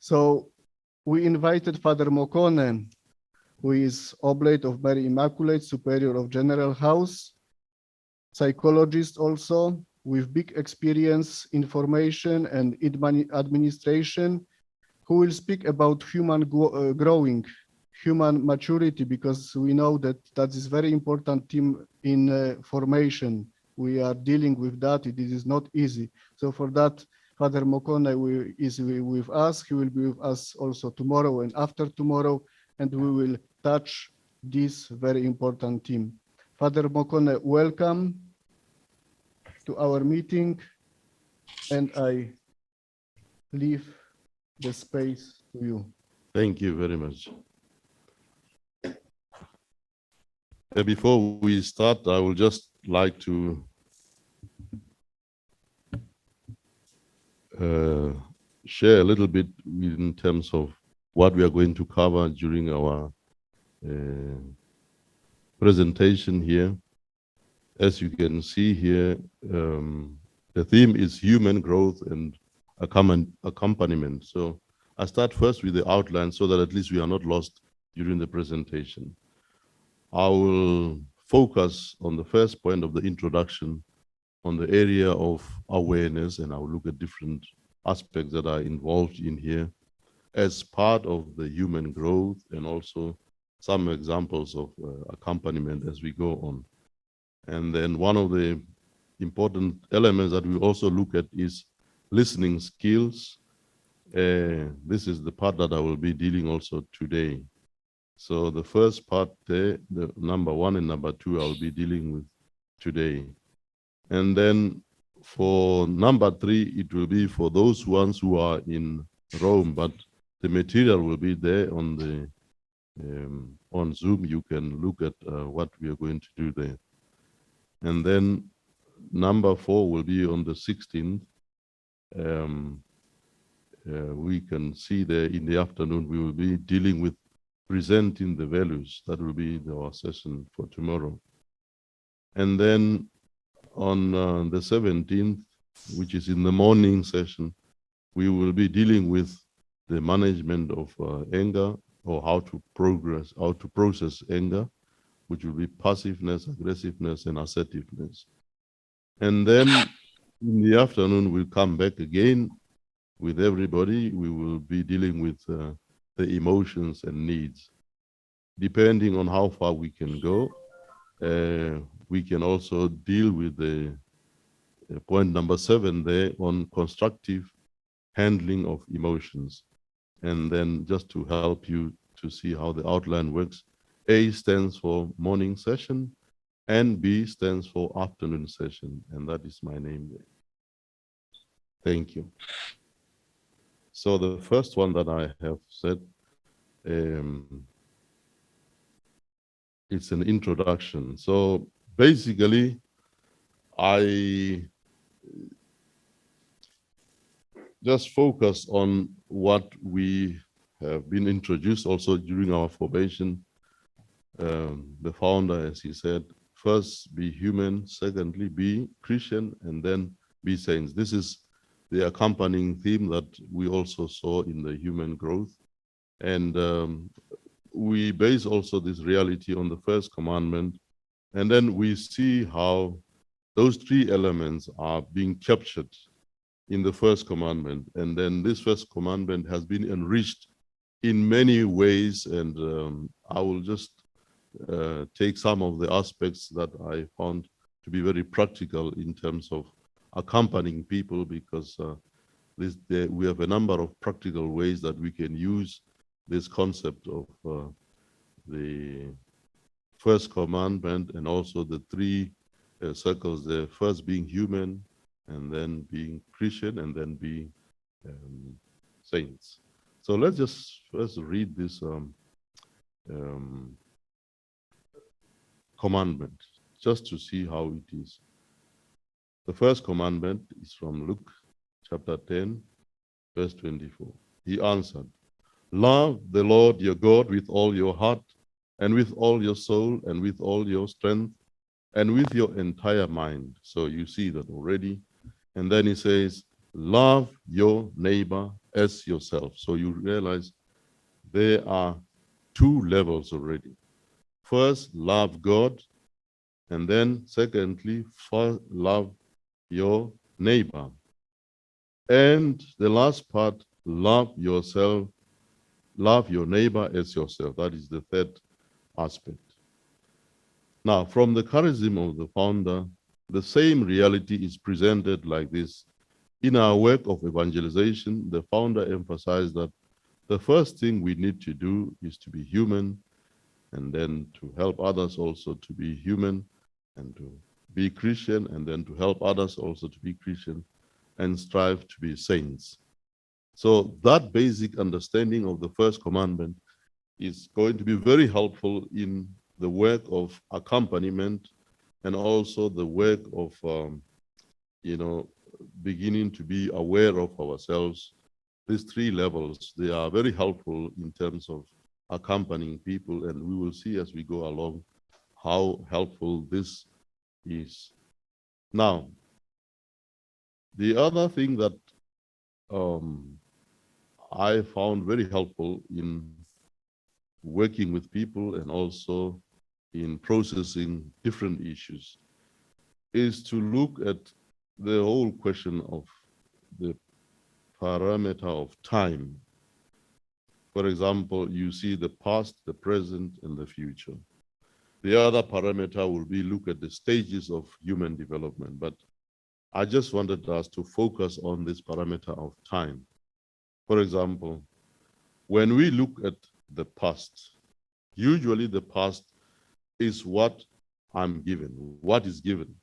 So we invited Father Mokone, who is Oblate of Mary Immaculate, Superior of General House, psychologist also, with big experience, information, and administration, who will speak about human growing, human maturity, because we know that that is very important theme in formation. We are dealing with that. It is not easy. So for that, Father Mokone is with us. He will be with us also tomorrow and after tomorrow, and we will touch this very important theme. Father Mokone, welcome to our meeting, and I leave the space to you. Thank you very much. Before we start, I would just like to share a little bit in terms of what we are going to cover during our presentation here. As you can see here, the theme is human growth and accompaniment. So I start first with the outline so that at least we are not lost during the presentation. I will focus on the first point of the introduction on the area of awareness, and I will look at different aspects that are involved in here as part of the human growth, and also some examples of accompaniment as we go on. And then one of the important elements that we also look at is listening skills. This is the part that I will be dealing also today. So the first part there, the number 1 and number 2, I'll be dealing with today. And then for number 3, it will be for those ones who are in Rome, but the material will be there on the on Zoom. You can look at what we are going to do there. And then number 4 will be on the 16th. We can see there in the afternoon, we will be dealing with presenting the values. That will be our session for tomorrow. And then on the 17th, which is in the morning session, we will be dealing with the management of anger, or how to process anger, which will be passiveness, aggressiveness, and assertiveness. And then in the afternoon, we'll come back again with everybody. We will be dealing with the emotions and needs. Depending on how far we can go, we can also deal with the point number 7 there on constructive handling of emotions. And then just to help you to see how the outline works, A stands for morning session, and B stands for afternoon session, and that is my name there. Thank you. So the first one that I have said, it's an introduction. So basically, I just focus on what we have been introduced also during our formation. The founder, as he said, first be human, secondly be Christian, and then be saints. This is the accompanying theme that we also saw in the human growth. And we base also this reality on the first commandment. And then we see how those 3 elements are being captured in the first commandment. And then this first commandment has been enriched in many ways. And I will just take some of the aspects that I found to be very practical in terms of accompanying people, because we have a number of practical ways that we can use this concept of the first commandment, and also the 3 circles there, first being human, and then being Christian, and then being saints. So let's just first read this commandment, just to see how it is. The first commandment is from Luke chapter 10, verse 24. He answered, "Love the Lord your God with all your heart, and with all your soul, and with all your strength, and with your entire mind." So you see that already. And then he says, "Love your neighbor as yourself. So you realize there are two levels already. First, love God, and then secondly, love your neighbor. And the last part, love yourself, love your neighbor as yourself. That is the third aspect. Now, from the charism of the founder, the same reality is presented like this. In our work of evangelization, the founder emphasized that the first thing we need to do is to be human, and then to help others also to be human, and to be Christian, and then to help others also to be Christian, and strive to be saints. So that basic understanding of the first commandment is going to be very helpful in the work of accompaniment, and also the work of, beginning to be aware of ourselves. These three levels, they are very helpful in terms of accompanying people, and we will see as we go along how helpful this is. Now, the other thing that I found very helpful in working with people and also in processing different issues is to look at the whole question of the parameter of time. For example, you see the past, the present, and the future. The other parameter will be look at the stages of human development. But I just wanted us to focus on this parameter of time. For example, when we look at the past, usually the past is what I'm given, what is given.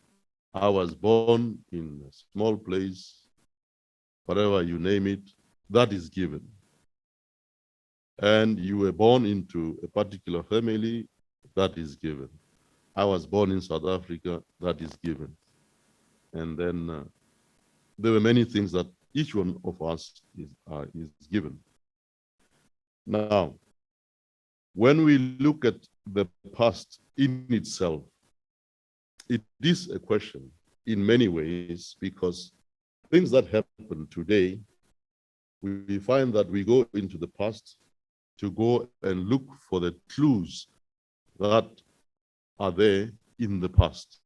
I was born in a small place, whatever you name it, that is given. And you were born into a particular family, that is given. I was born in South Africa, that is given. And then there were many things that each one of us is given. Now, when we look at the past in itself, it is a question in many ways, because things that happen today, we find that we go into the past to go and look for the clues that are there in the past.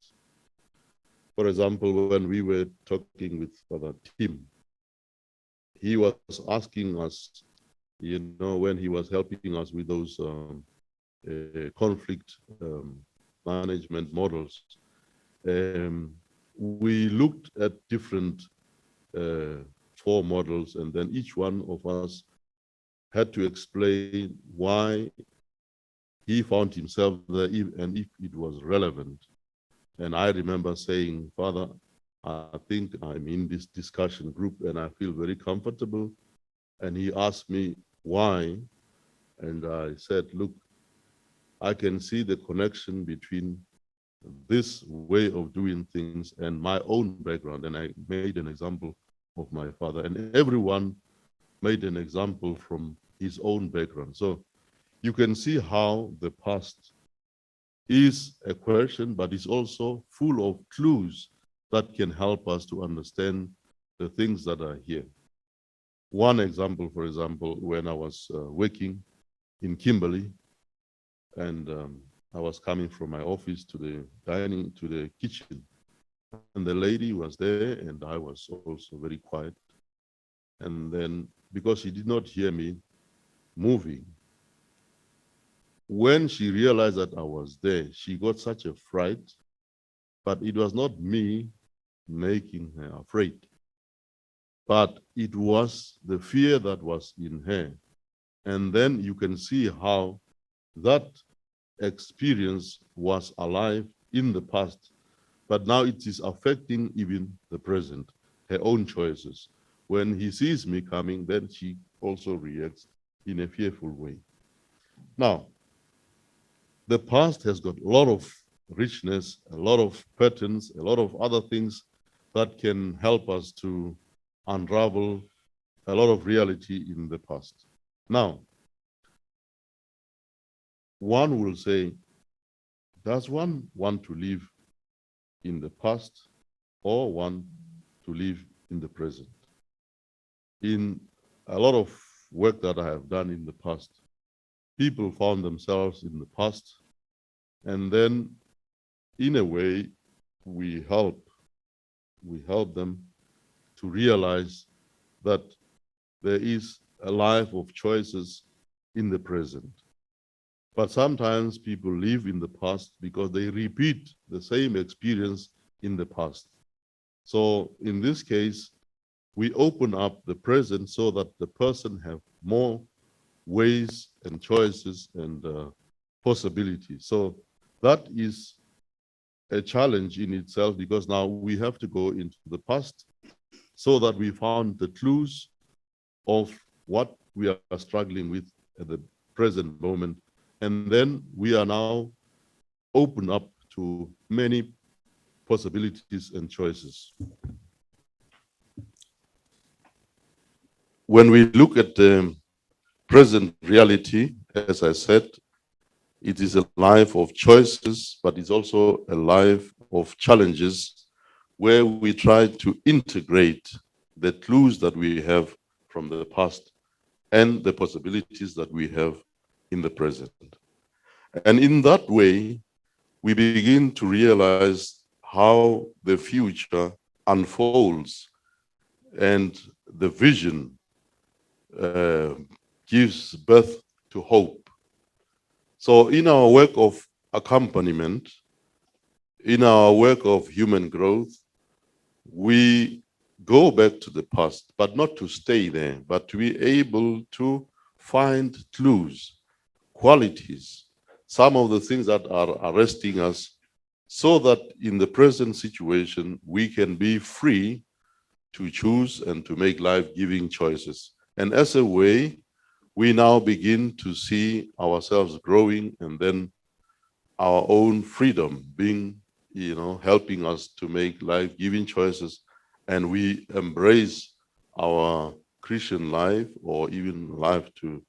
For example, when we were talking with Father Tim, he was asking us, when he was helping us with those conflict management models, we looked at different 4 models, and then each one of us had to explain why he found himself there and if it was relevant. And I remember saying, Father, I think I'm in this discussion group and I feel very comfortable. And he asked me why. And I said, look, I can see the connection between this way of doing things and my own background. And I made an example of my father, and everyone made an example from his own background. So you can see how the past is a question, but it's also full of clues that can help us to understand the things that are here. One example, for example, when I was working in Kimberley, and I was coming from my office to the kitchen, and the lady was there, and I was also very quiet. And then, because she did not hear me moving, when she realized that I was there, she got such a fright, but it was not me making her afraid, but it was the fear that was in her. And then you can see how that experience was alive in the past, but now it is affecting even the present, her own choices. When he sees me coming, then she also reacts in a fearful way. Now, the past has got a lot of richness, a lot of patterns, a lot of other things that can help us to unravel a lot of reality in the past. Now, one will say, does one want to live in the past or want to live in the present? In a lot of work that I have done in the past, people found themselves in the past, and then in a way, we help them to realize that there is a life of choices in the present. But sometimes people live in the past because they repeat the same experience in the past. So in this case, we open up the present so that the person have more ways and choices and possibilities. So that is a challenge in itself, because now we have to go into the past so that we found the clues of what we are struggling with at the present moment. And then we are now open up to many possibilities and choices. When we look at the present reality, as I said, it is a life of choices, but it's also a life of challenges where we try to integrate the clues that we have from the past and the possibilities that we have in the present. And in that way, we begin to realize how the future unfolds, and the vision gives birth to hope. So in our work of accompaniment, in our work of human growth, we go back to the past, but not to stay there, but to be able to find clues, qualities, some of the things that are arresting us, so that in the present situation, we can be free to choose and to make life-giving choices. And as a way, we now begin to see ourselves growing, and then our own freedom being, helping us to make life-giving choices. And we embrace our Christian life, or even life to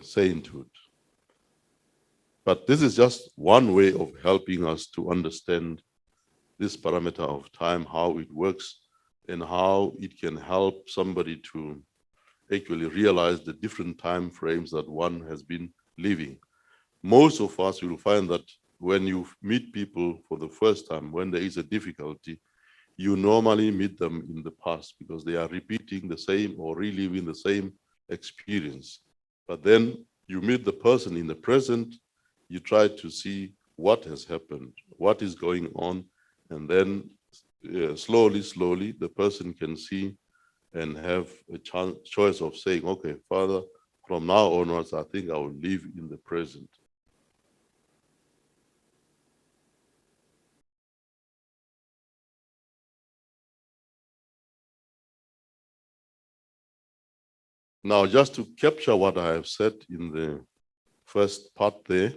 sainthood. But this is just one way of helping us to understand this parameter of time, how it works, and how it can help somebody to actually realize the different time frames that one has been living. Most of us will find that when you meet people for the first time, when there is a difficulty, you normally meet them in the past because they are repeating the same or reliving the same experience. But then you meet the person in the present, you try to see what has happened, what is going on, and then slowly, the person can see and have a choice of saying, okay, Father, from now onwards, I think I will live in the present. Now, just to capture what I have said in the first part there,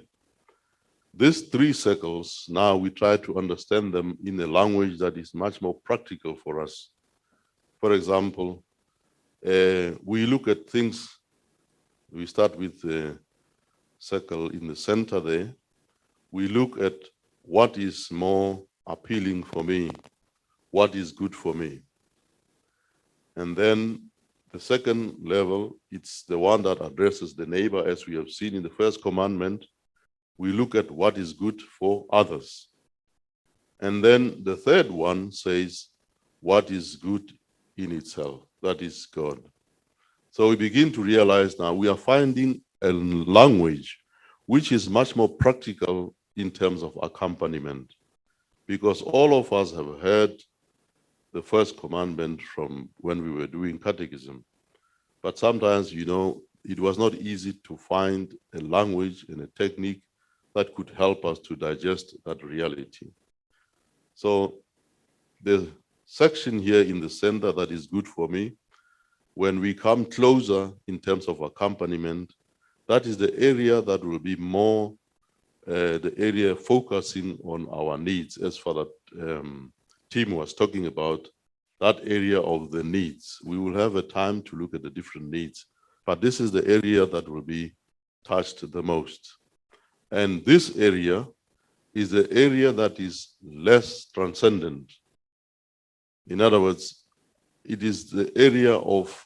these three circles, now we try to understand them in a language that is much more practical for us. For example, we look at things, we start with the circle in the center there. We look at what is more appealing for me, what is good for me. And then the second level, it's the one that addresses the neighbor, as we have seen in the first commandment. We look at what is good for others. And then the third one says what is good in itself, that is God. So we begin to realize now we are finding a language which is much more practical in terms of accompaniment, because all of us have heard the first commandment from when we were doing catechism. But sometimes, it was not easy to find a language and a technique that could help us to digest that reality. So the section here in the center that is good for me, when we come closer in terms of accompaniment, that is the area that will be more the area focusing on our needs, as Father Tim was talking about, that area of the needs. We will have a time to look at the different needs, but this is the area that will be touched the most. And this area is the area that is less transcendent. In other words, it is the area of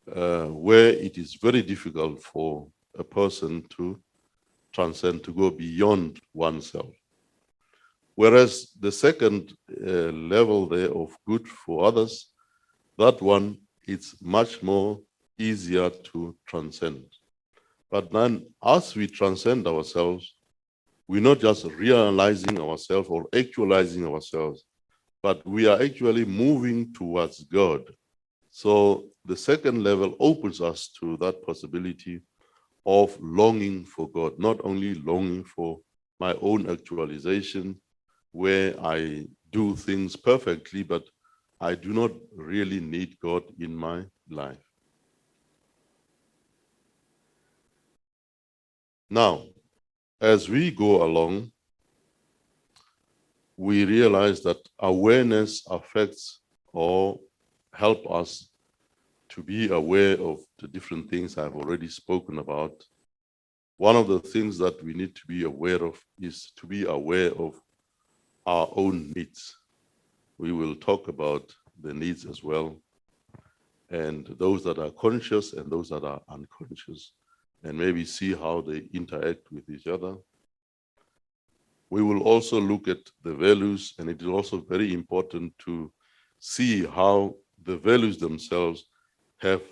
where it is very difficult for a person to transcend, to go beyond oneself. Whereas the second level there of good for others, that one, it's much more easier to transcend. But then as we transcend ourselves, we're not just realizing ourselves or actualizing ourselves, but we are actually moving towards God. So the second level opens us to that possibility of longing for God, not only longing for my own actualization, where I do things perfectly, but I do not really need God in my life. Now, as we go along, we realize that awareness affects or help us to be aware of the different things I've already spoken about. One of the things that we need to be aware of is to be aware of our own needs. We will talk about the needs as well, and those that are conscious and those that are unconscious, and maybe see how they interact with each other. We will also look at the values, and it is also very important to see how the values themselves have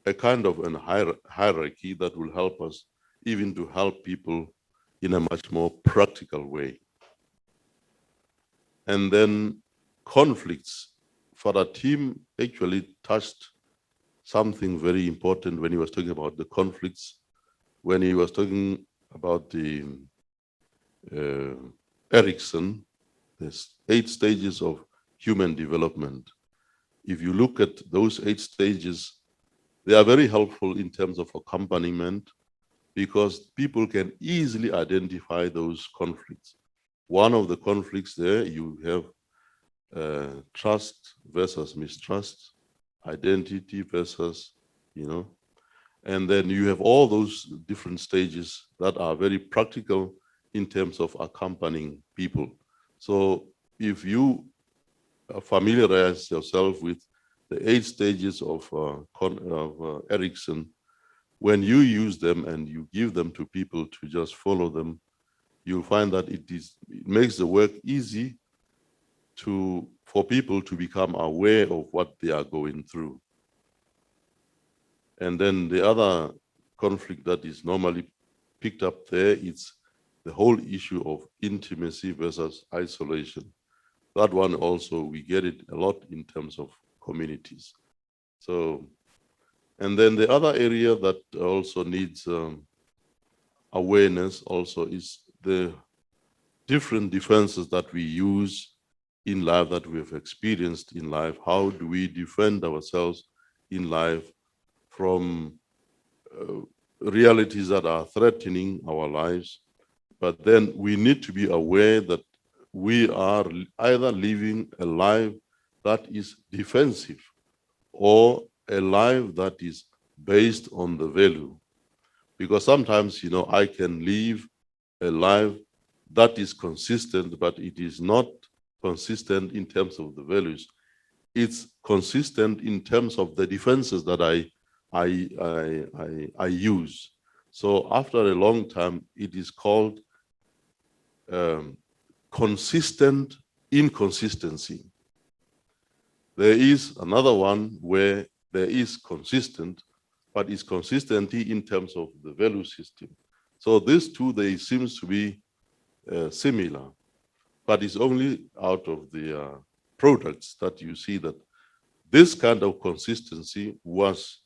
a kind of an hierarchy that will help us even to help people in a much more practical way. And then conflicts. Father Tim actually touched something very important when he was talking about the conflicts, when he was talking about the Erickson, there's 8 stages of human development. If you look at those 8 stages, they are very helpful in terms of accompaniment because people can easily identify those conflicts. One of the conflicts there, you have trust versus mistrust, identity versus, and then you have all those different stages that are very practical in terms of accompanying people. So if you familiarize yourself with the 8 stages of Erickson, when you use them and you give them to people to just follow them, you'll find that it makes the work easy for people to become aware of what they are going through. And then the other conflict that is normally picked up there, it's the whole issue of intimacy versus isolation. That one also, we get it a lot in terms of communities. So, and then the other area that also needs awareness also is the different defenses that we use in life, that we have experienced in life. How do we defend ourselves in life from realities that are threatening our lives? But then we need to be aware that we are either living a life that is defensive or a life that is based on the value. Because sometimes, I can live a life that is consistent, but it is not consistent in terms of the values. It's consistent in terms of the defenses that I use. So after a long time, it is called consistent inconsistency. There is another one where there is consistent, but it's consistency in terms of the value system. So these two, they seems to be similar, but it's only out of the products that you see that this kind of consistency was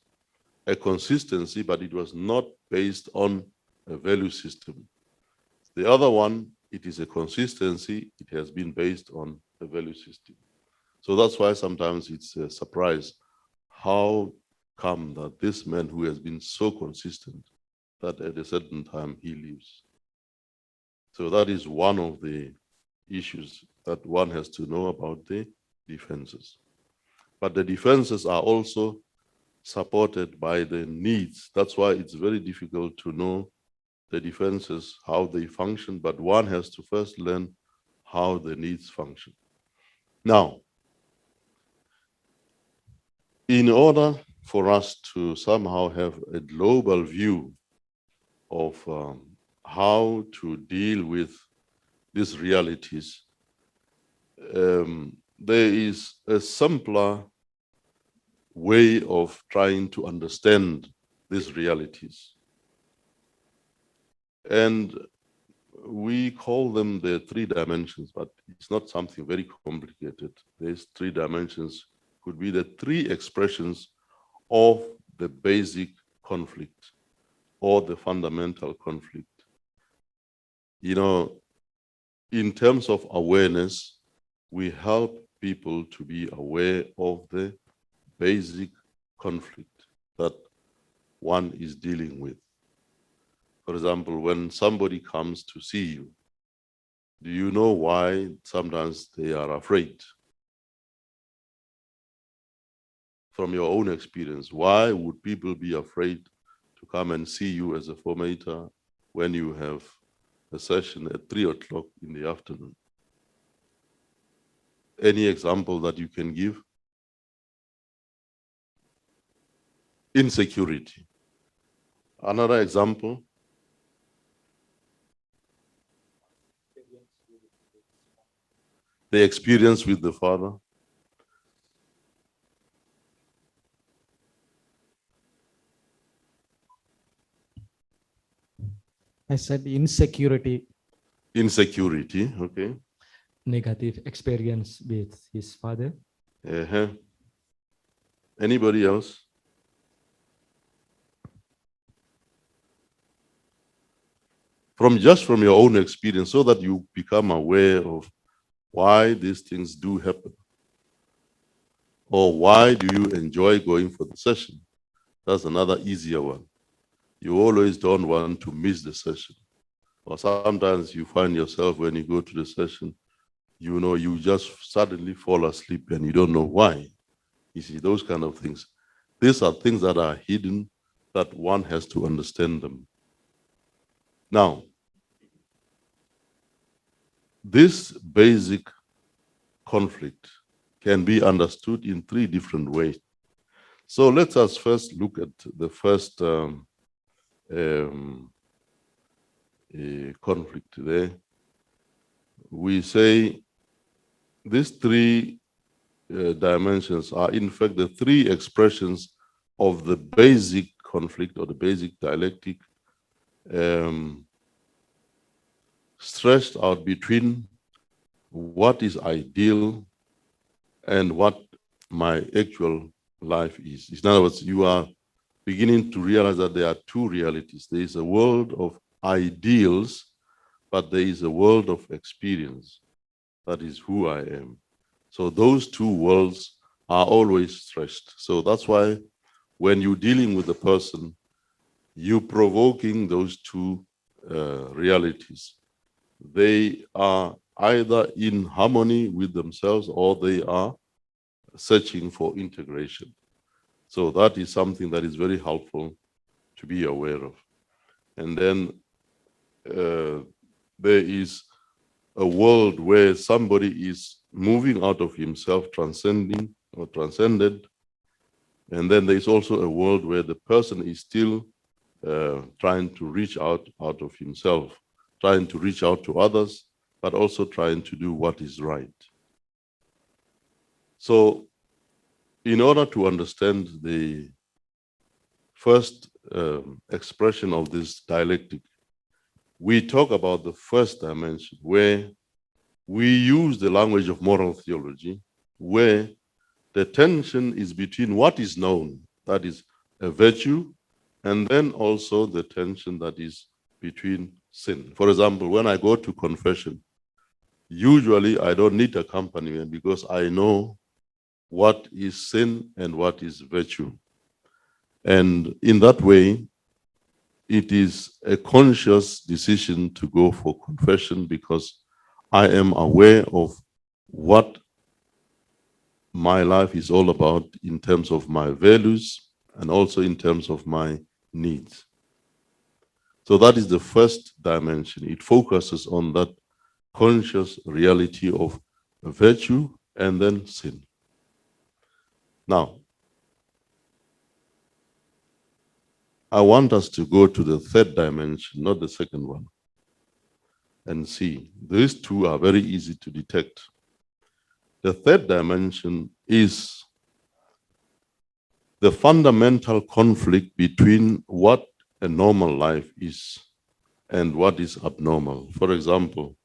a consistency, but it was not based on a value system. The other one, it is a consistency, it has been based on a value system. So that's why sometimes it's a surprise how come that this man who has been so consistent that at a certain time he leaves. So that is one of the issues that one has to know about the defenses. But the defenses are also supported by the needs. That's why it's very difficult to know the defenses, how they function, but one has to first learn how the needs function. Now, in order for us to somehow have a global view of how to deal with these realities. There is a simpler way of trying to understand these realities. And we call them the three dimensions, but it's not something very complicated. These three dimensions could be the three expressions of the basic conflict or the fundamental conflict. You know, in terms of awareness, we help people to be aware of the basic conflict that one is dealing with. For example, when somebody comes to see you, do you know why sometimes they are afraid? From your own experience, why would people be afraid to come and see you as a formator when you have a session at 3 o'clock in the afternoon? Any example that you can give? Insecurity. Another example? The experience with the father. I said insecurity. Insecurity, okay. Negative experience with his father. Anybody else? From your own experience, so that you become aware of why these things do happen. Or why do you enjoy going for the session? That's another easier one. You always don't want to miss the session. Or sometimes you find yourself when you go to the session, you know, you just suddenly fall asleep and you don't know why. You see, those kind of things. These are things that are hidden that one has to understand them. Now, this basic conflict can be understood in three different ways. So let us first look at the first conflict there. We say these three dimensions are in fact the three expressions of the basic conflict or the basic dialectic stretched out between what is ideal and what my actual life is. In other words, you are beginning to realize that there are two realities. There is a world of ideals, but there is a world of experience. That is who I am. So those two worlds are always stretched. So that's why when you're dealing with a person, you're provoking those two realities. They are either in harmony with themselves or they are searching for integration. So that is something that is very helpful to be aware of. And then there is a world where somebody is moving out of himself, transcending or transcended. And then there is also a world where the person is still trying to reach out of himself, trying to reach out to others, but also trying to do what is right. So in order to understand the first expression of this dialectic, we talk about the first dimension where we use the language of moral theology, where the tension is between what is known, that is a virtue, and then also the tension that is between sin. For example, when I go to confession, usually I don't need accompaniment because I know what is sin and what is virtue. And in that way, it is a conscious decision to go for confession because I am aware of what my life is all about in terms of my values and also in terms of my needs. So that is the first dimension. It focuses on that conscious reality of virtue and then sin. Now, I want us to go to the third dimension, not the second one, and see. These two are very easy to detect. The third dimension is the fundamental conflict between what a normal life is and what is abnormal. For example,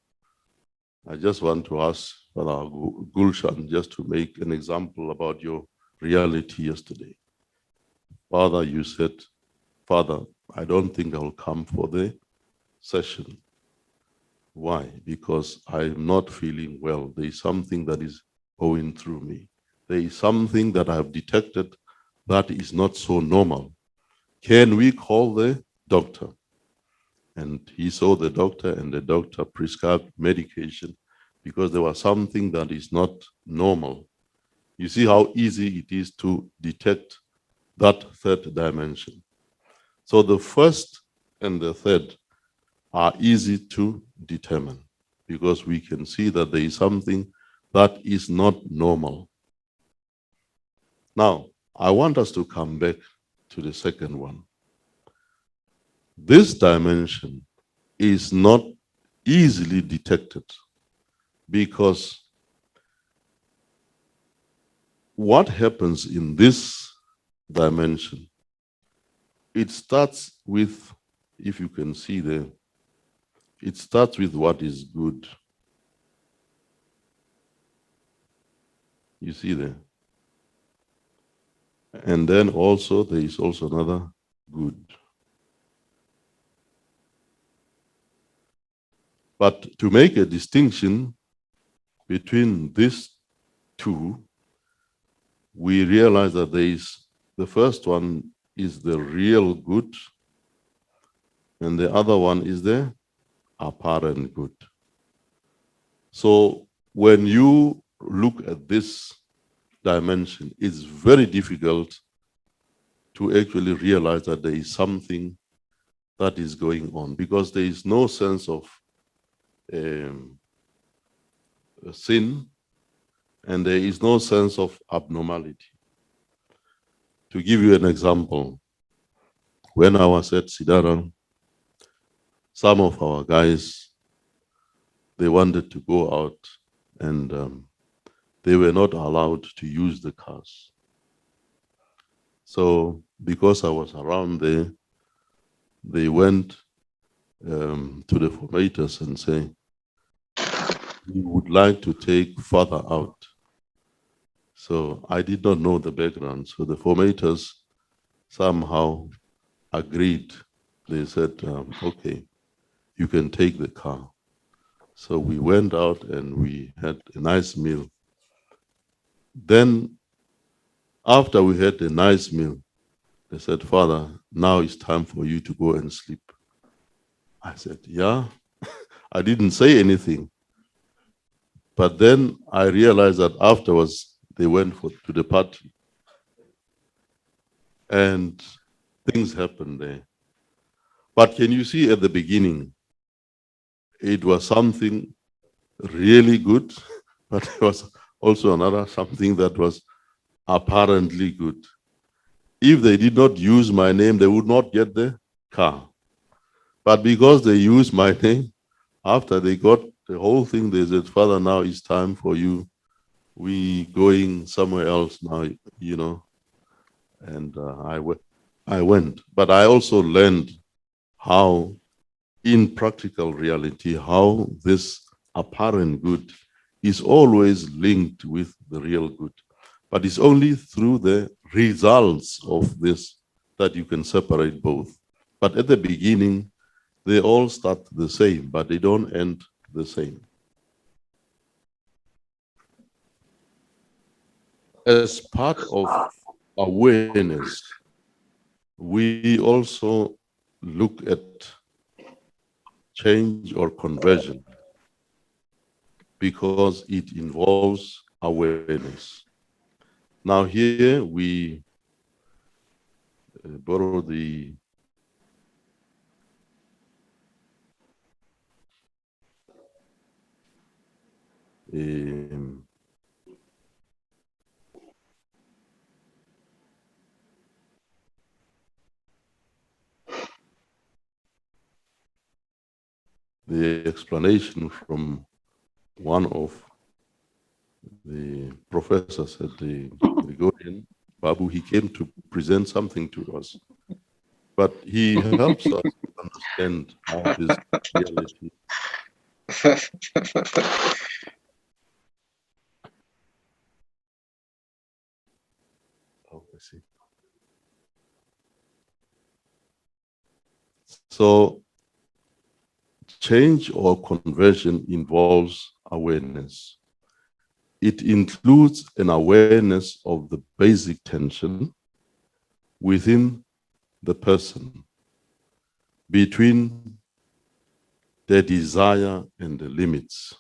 I just want to ask Father Gulshan just to make an example about your reality yesterday. Father, you said, Father, I don't think I'll come for the session. Why? Because I'm not feeling well. There is something that is going through me. There is something that I've detected that is not so normal. Can we call the doctor? And he saw the doctor, and the doctor prescribed medication because there was something that is not normal. You see how easy it is to detect that third dimension. So the first and the third are easy to determine because we can see that there is something that is not normal. Now, I want us to come back to the second one. This dimension is not easily detected because what happens in this dimension, it starts with, if you can see there, it starts with what is good. You see there? And then also, there is also another good. But to make a distinction between these two, we realize that there is, the first one is the real good, and the other one is the apparent good. So when you look at this dimension, it's very difficult to actually realize that there is something that is going on because there is no sense of sin and there is no sense of abnormality. To give you an example, when I was at Sidara, some of our guys, they wanted to go out and they were not allowed to use the cars. So because I was around there, they went to the formators and say, we would like to take father out. So I did not know the background. So the formators somehow agreed. They said, okay, you can take the car. So we went out and we had a nice meal. Then after we had a nice meal, they said, Father, now it's time for you to go and sleep. I said, yeah. I didn't say anything. But then I realized that afterwards they went to the party. And things happened there. But can you see at the beginning, it was something really good, but there was also another something that was apparently good. If they did not use my name, they would not get the car. But because they used my name, after they got the whole thing, they said, Father, now it's time for you. We going somewhere else now, you know. And I went. But I also learned how, in practical reality, how this apparent good is always linked with the real good. But it's only through the results of this that you can separate both. But at the beginning, they all start the same, but they don't end the same. As part of awareness, we also look at change or conversion because it involves awareness. Now here we borrow the um, the explanation from one of the professors at the Gregorian, Babu. He came to present something to us, but he helps us to understand how this reality. Oh, I see. So change or conversion involves awareness. It includes an awareness of the basic tension within the person between their desire and the limits.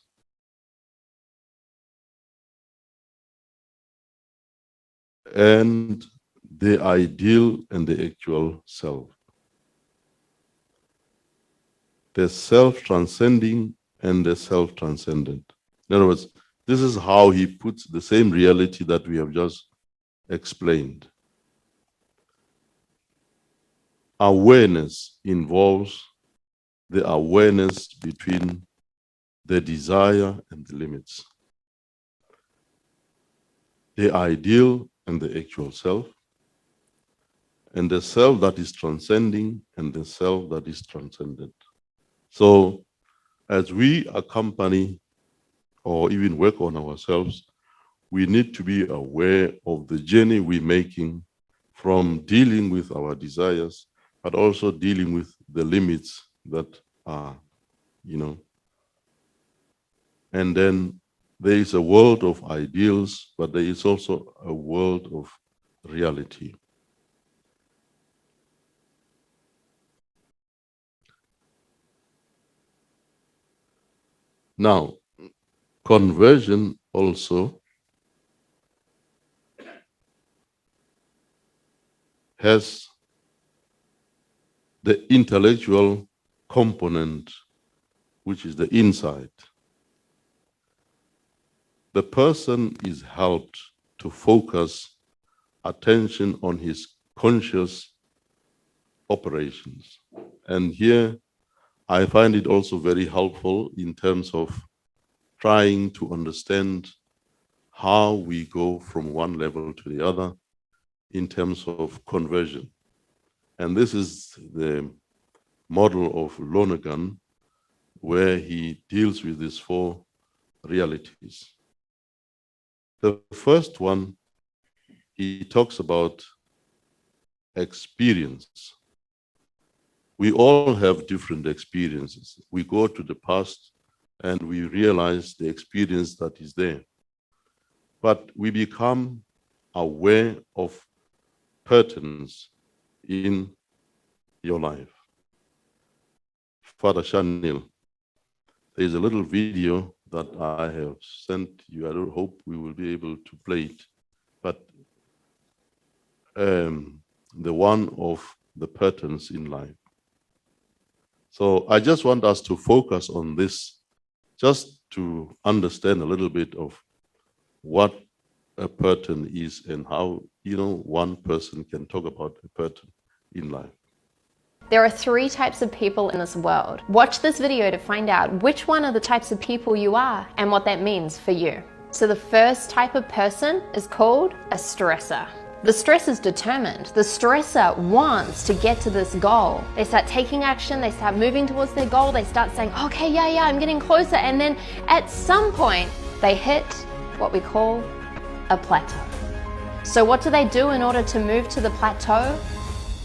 And the ideal and the actual self. The self-transcending and the self-transcendent. In other words, this is how he puts the same reality that we have just explained. Awareness involves the awareness between the desire and the limits, the ideal and the actual self, and the self that is transcending and the self that is transcendent. So as we accompany or even work on ourselves, we need to be aware of the journey we're making from dealing with our desires, but also dealing with the limits that are, and then there is a world of ideals, but there is also a world of reality. Now, conversion also has the intellectual component, which is the insight. The person is helped to focus attention on his conscious operations. And here, I find it also very helpful in terms of trying to understand how we go from one level to the other in terms of conversion. And this is the model of Lonergan, where he deals with these four realities. The first one, he talks about experience. We all have different experiences. We go to the past and we realize the experience that is there. But we become aware of patterns in your life. Father Shanil, there is a little video that I have sent you. I don't hope we will be able to play it, but the one of the patterns in life. So I just want us to focus on this, just to understand a little bit of what a pattern is and how, one person can talk about a pattern in life. There are 3 types of people in this world. Watch this video to find out which one of the types of people you are and what that means for you. So the first type of person is called a stressor. The stress is determined. The stressor wants to get to this goal. They start taking action, they start moving towards their goal, they start saying, okay, yeah, I'm getting closer. And then at some point, they hit what we call a plateau. So what do they do in order to move to the plateau?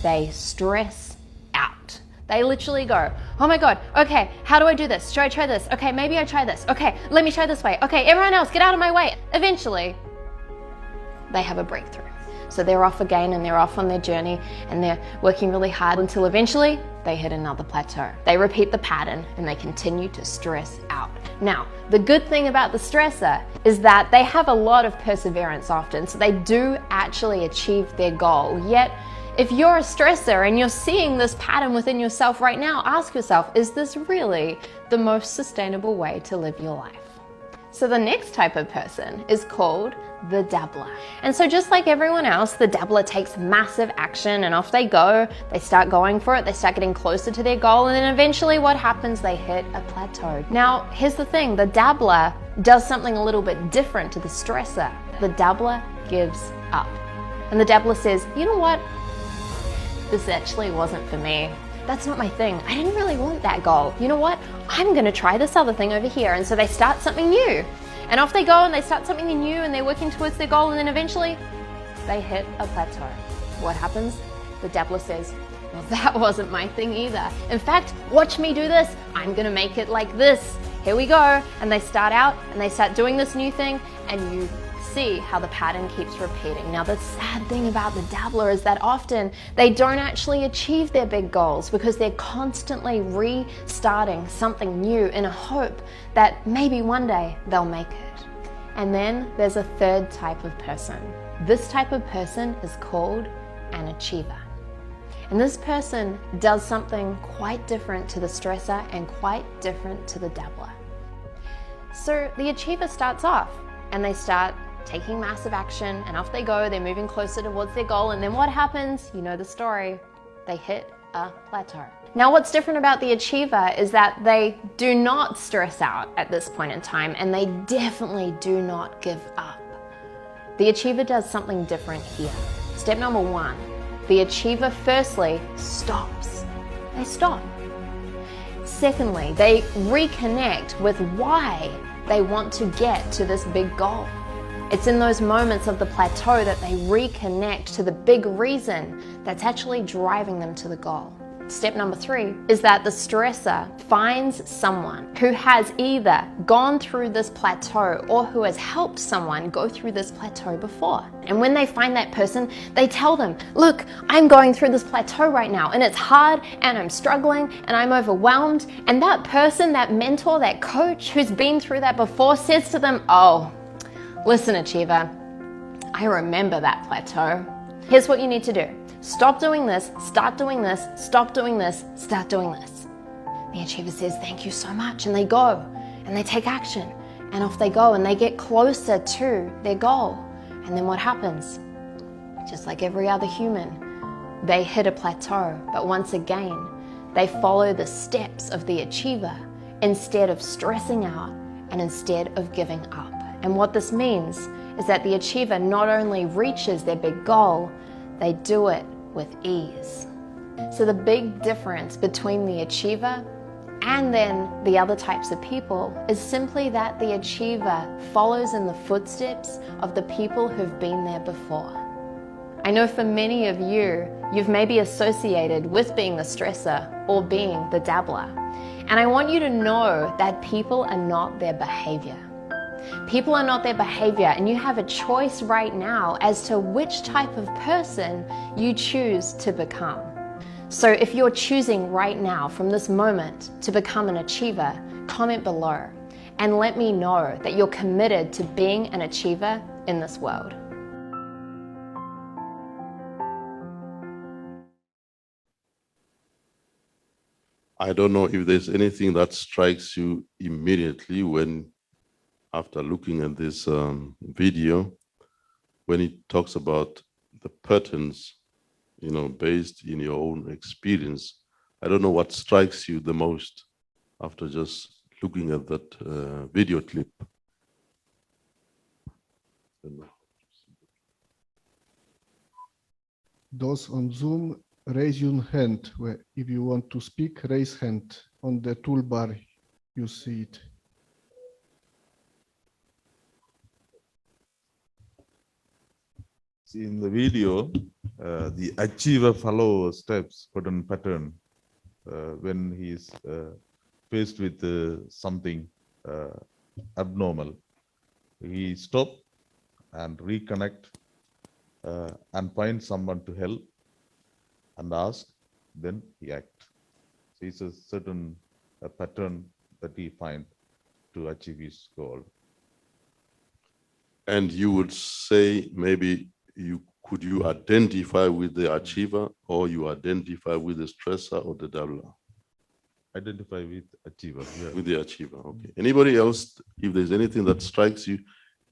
They stress out. They literally go, oh my God, okay, how do I do this? Should I try this? Okay, maybe I try this. Okay, let me try this way. Okay, everyone else, get out of my way. Eventually, they have a breakthrough. So they're off again and they're off on their journey and they're working really hard until eventually they hit another plateau. They repeat the pattern and they continue to stress out. Now, the good thing about the stressor is that they have a lot of perseverance often, so they do actually achieve their goal. Yet, if you're a stressor and you're seeing this pattern within yourself right now, ask yourself, is this really the most sustainable way to live your life? So the next type of person is called the dabbler. And so just like everyone else, the dabbler takes massive action and off they go. They start going for it, they start getting closer to their goal, and then eventually what happens? They hit a plateau. Now, here's the thing, the dabbler does something a little bit different to the stressor. The dabbler gives up. And the dabbler says, you know what? This actually wasn't for me. That's not my thing. I didn't really want that goal. You know what? I'm gonna try this other thing over here. And so they start something new. And off they go and they start something new and they're working towards their goal, and then eventually they hit a plateau. What happens? The dabbler says, well, that wasn't my thing either. In fact, watch me do this. I'm gonna make it like this. Here we go. And they start out and they start doing this new thing, and you see how the pattern keeps repeating. Now, the sad thing about the dabbler is that often they don't actually achieve their big goals because they're constantly restarting something new in a hope that maybe one day they'll make it. And then there's a third type of person. This type of person is called an achiever. And this person does something quite different to the stressor and quite different to the dabbler. So the achiever starts off and they start taking massive action, and off they go, they're moving closer towards their goal, and then what happens? You know the story. They hit a plateau. Now, what's different about the achiever is that they do not stress out at this point in time, and they definitely do not give up. The achiever does something different here. Step number one, the achiever firstly stops. They stop. Secondly, they reconnect with why they want to get to this big goal. It's in those moments of the plateau that they reconnect to the big reason that's actually driving them to the goal. Step number three is that the stressor finds someone who has either gone through this plateau or who has helped someone go through this plateau before. And when they find that person, they tell them, look, I'm going through this plateau right now and it's hard and I'm struggling and I'm overwhelmed. And that person, that mentor, that coach who's been through that before says to them, oh, listen, achiever, I remember that plateau. Here's what you need to do. Stop doing this, start doing this, stop doing this, start doing this. The achiever says, thank you so much. And they go and they take action and off they go and they get closer to their goal. And then what happens? Just like every other human, they hit a plateau. But once again, they follow the steps of the achiever instead of stressing out and instead of giving up. And what this means is that the achiever not only reaches their big goal, they do it with ease. So the big difference between the achiever and then the other types of people is simply that the achiever follows in the footsteps of the people who've been there before. I know for many of you, you've maybe associated with being the stressor or being the dabbler. And I want you to know that people are not their behavior. People are not their behavior, and you have a choice right now as to which type of person you choose to become. So if you're choosing right now from this moment to become an achiever, comment below and let me know that you're committed to being an achiever in this world. I don't know if there's anything that strikes you immediately after looking at this video, when it talks about the patterns, based in your own experience. I don't know what strikes you the most after just looking at that video clip. Those on Zoom, raise your hand. If you want to speak, raise hand. On the toolbar, you see it. In the video, the achiever follows steps, pattern. When he is faced with something abnormal, he stop and reconnect and find someone to help and ask, then he act. So it's a certain pattern that he find to achieve his goal. And you would say maybe could you identify with the achiever, or you identify with the stressor or the dabbler? Identify with achiever. Yeah. With the achiever, okay. Anybody else, if there's anything that strikes you?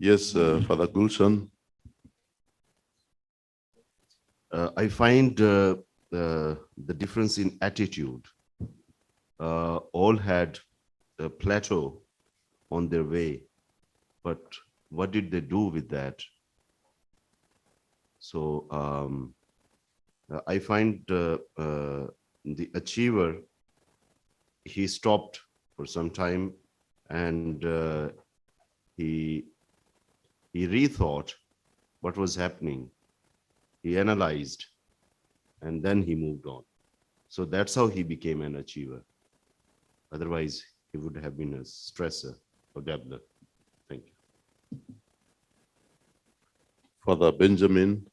Yes, Father Gulshan. I find the difference in attitude. All had a plateau on their way, but what did they do with that? So I find the achiever, he stopped for some time and he rethought what was happening. He analyzed and then he moved on. So that's how he became an achiever. Otherwise, he would have been a stressor or dabbler. Thank you. Father Benjamin.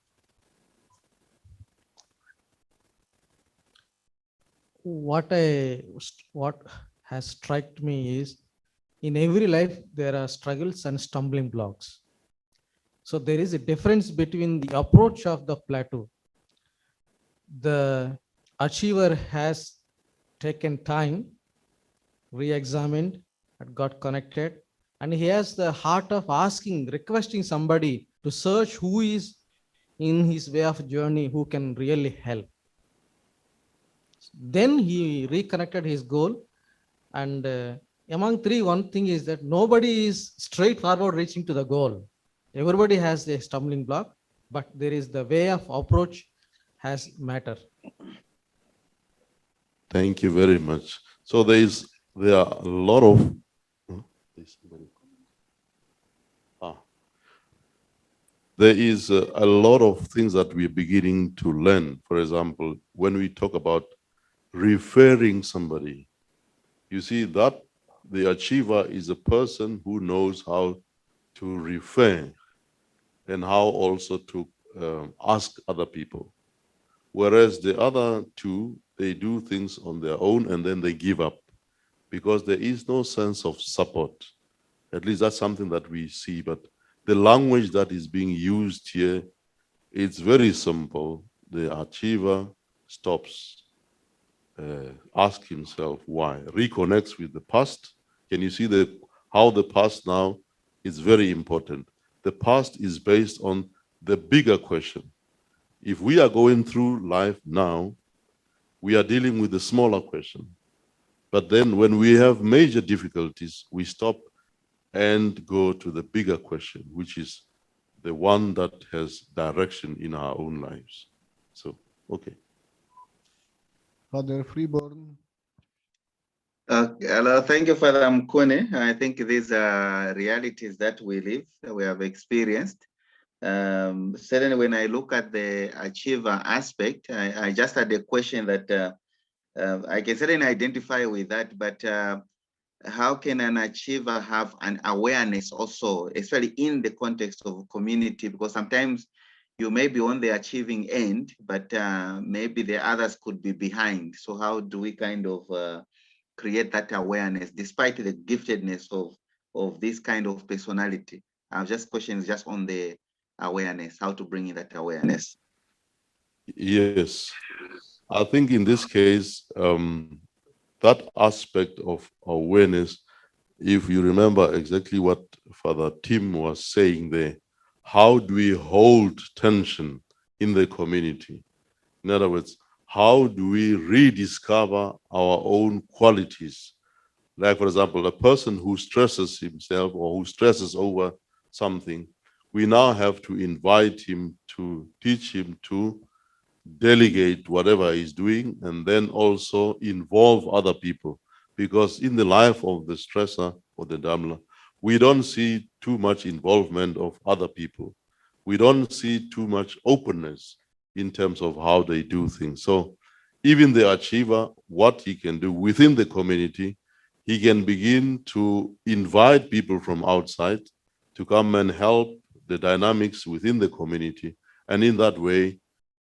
What has struck me is, in every life there are struggles and stumbling blocks. So there is a difference between the approach of the plateau. The achiever has taken time, re-examined, and got connected, and he has the heart of asking, requesting somebody to search who is in his way of journey, who can really help. Then he reconnected his goal, and among three, one thing is that nobody is straightforward reaching to the goal. Everybody has a stumbling block, but there is the way of approach has matter. Thank you very much. So there are a lot of there is a lot of things that we're beginning to learn. For example, when we talk about referring somebody, you see that the achiever is a person who knows how to refer and how also to ask other people. Whereas the other two, they do things on their own and then they give up because there is no sense of support. At least that's something that we see, but the language that is being used here, it's very simple. The achiever stops, asks himself why, reconnects with the past. Can you see how the past now is very important? The past is based on the bigger question. If we are going through life now, we are dealing with the smaller question. But then when we have major difficulties, we stop and go to the bigger question, which is the one that has direction in our own lives. So, okay. Father Freeborn. Hello, thank you, Father Mokone. I think these are realities that we live, we have experienced. Certainly, when I look at the achiever aspect, I just had a question that I can certainly identify with that, but how can an achiever have an awareness also, especially in the context of community? Because sometimes you may be on the achieving end, but maybe the others could be behind. So how do we kind of create that awareness despite the giftedness of this kind of personality? I have just questions just on the awareness, how to bring in that awareness. Yes, I think in this case, that aspect of awareness, if you remember exactly what Father Tim was saying there, how do we hold tension in the community? In other words, how do we rediscover our own qualities? Like, for example, a person who stresses himself or who stresses over something, we now have to invite him to teach him to delegate whatever he's doing and then also involve other people. Because in the life of the stressor or the damler, we don't see too much involvement of other people. We don't see too much openness in terms of how they do things. So even the achiever, what he can do within the community, he can begin to invite people from outside to come and help the dynamics within the community. And in that way,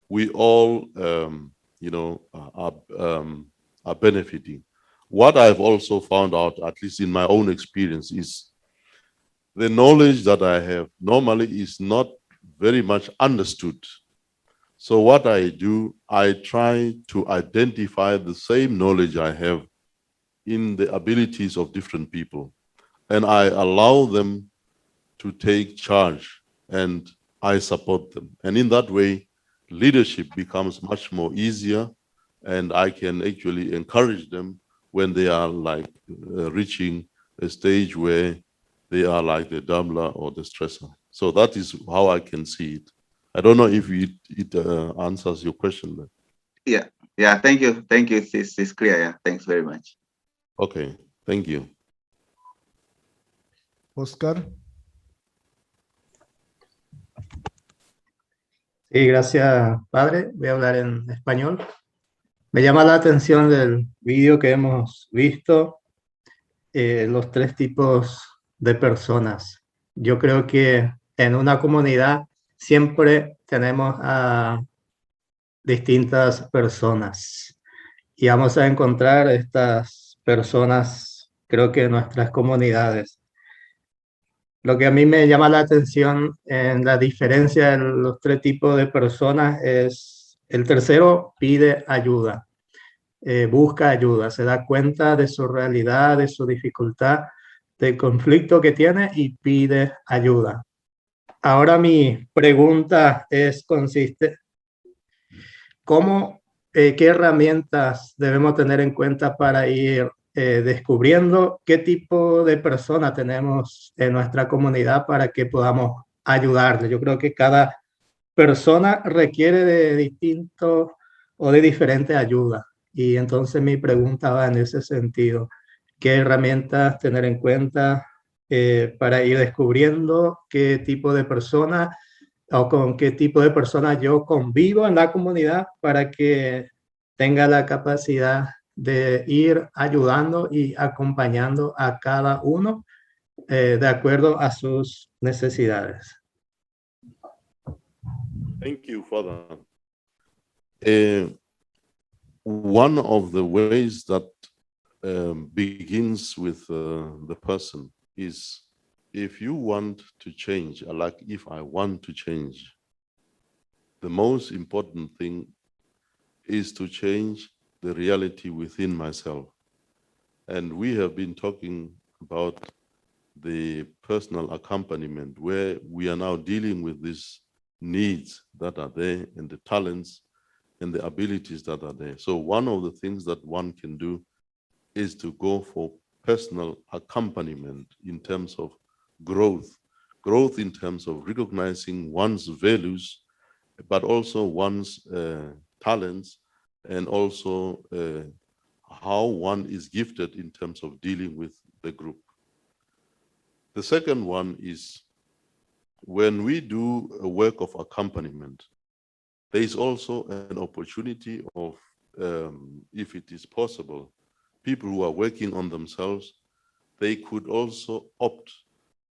we all, are benefiting. What I've also found out, at least in my own experience, is the knowledge that I have normally is not very much understood. So what I do, I try to identify the same knowledge I have in the abilities of different people, and I allow them to take charge, and I support them. And in that way, leadership becomes much more easier, and I can actually encourage them when they are like reaching a stage where they are like the dumbler or the stressor. So that is how I can see it. I don't know if it answers your question. But... Yeah, thank you. Thank you. It's clear. Yeah, thanks very much. Okay, thank you. Oscar. Sí, gracias, padre. Voy a hablar en español. Me llama la atención del vídeo que hemos visto, los tres tipos de personas. Yo creo que en una comunidad siempre tenemos a distintas personas y vamos a encontrar estas personas, creo que en nuestras comunidades. Lo que a mí me llama la atención en la diferencia en los tres tipos de personas es el tercero pide ayuda, busca ayuda, se da cuenta de su realidad, de su dificultad, del conflicto que tiene y pide ayuda. Ahora mi pregunta consiste, ¿qué herramientas debemos tener en cuenta para ir descubriendo qué tipo de persona tenemos en nuestra comunidad para que podamos ayudarle? Yo creo que cada persona requiere de distinto o de diferente ayuda. Y entonces mi pregunta va en ese sentido. ¿Qué herramientas tener en cuenta para ir descubriendo qué tipo de persona o con qué tipo de personas yo convivo en la comunidad para que tenga la capacidad de ir ayudando y acompañando a cada uno de acuerdo a sus necesidades? Thank you, Father. One of the ways that begins with the person is if you want to change, like if I want to change, the most important thing is to change the reality within myself. And we have been talking about the personal accompaniment, where we are now dealing with these needs that are there and the talents and the abilities that are there. So one of the things that one can do is to go for personal accompaniment in terms of growth in terms of recognizing one's values, but also one's talents, and also how one is gifted in terms of dealing with the group. The second one is when we do a work of accompaniment, there is also an opportunity of, if it is possible, people who are working on themselves, they could also opt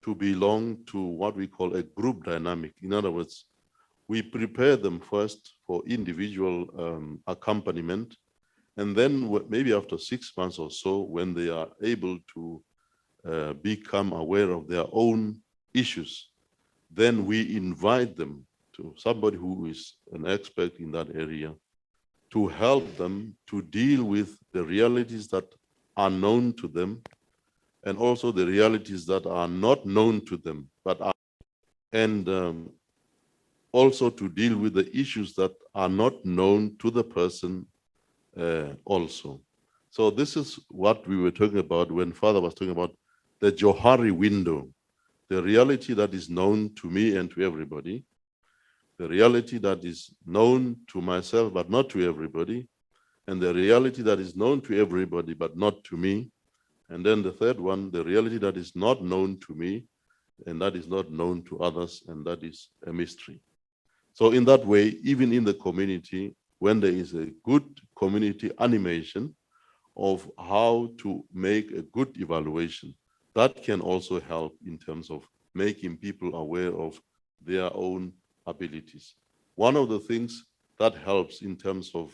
to belong to what we call a group dynamic. In other words, we prepare them first for individual accompaniment, and then maybe after 6 months or so, when they are able to become aware of their own issues, then we invite them to somebody who is an expert in that area to help them to deal with the realities that are known to them, and also the realities that are not known to them, but are, and also to deal with the issues that are not known to the person also. So this is what we were talking about when Father was talking about the Johari window, the reality that is known to me and to everybody, the reality that is known to myself but not to everybody, and the reality that is known to everybody but not to me. And then the third one, the reality that is not known to me and that is not known to others, and that is a mystery. So in that way, even in the community, when there is a good community animation of how to make a good evaluation, that can also help in terms of making people aware of their own abilities. One of the things that helps in terms of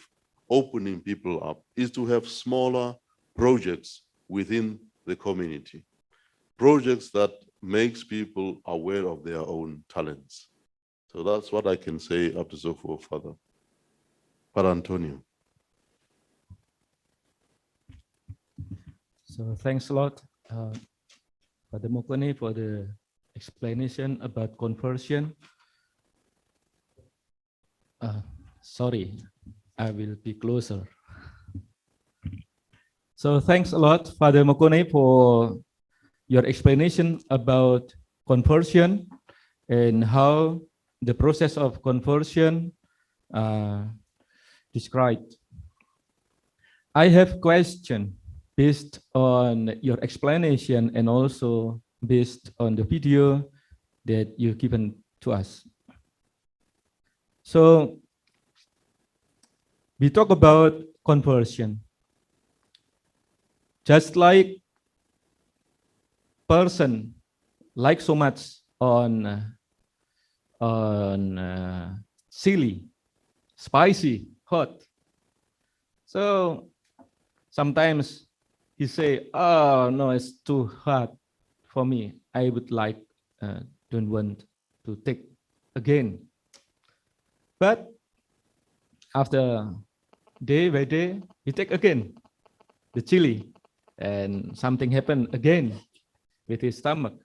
opening people up is to have smaller projects within the community, projects that makes people aware of their own talents. So that's what I can say up to so far, Father. Para Antonio. So thanks a lot, Father Mokone, for the explanation about conversion. Sorry, I will be closer. So thanks a lot, Father Mokone, for your explanation about conversion and how the process of conversion described. I have question based on your explanation and also based on the video that you've given to us. So we talk about conversion. Just like person like so much on chili, spicy, hot. So sometimes he say, "Oh no, it's too hot for me. I would like don't want to take again." But after day by day, he take again the chili, and something happened again with his stomach.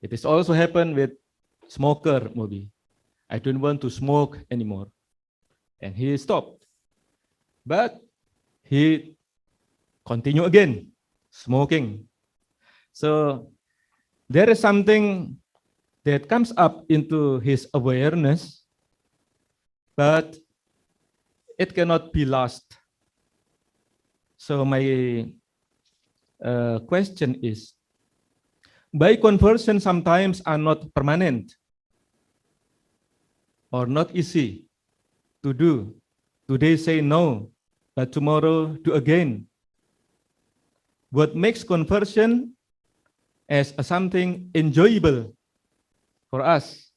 It is also happened with smoker maybe. I don't want to smoke anymore, and he stopped. But he continue again smoking. So there is something that comes up into his awareness, but it cannot be lost. So my question is, by conversion sometimes are not permanent or not easy to do. Today say no, but tomorrow do again. What makes conversion as something enjoyable for us?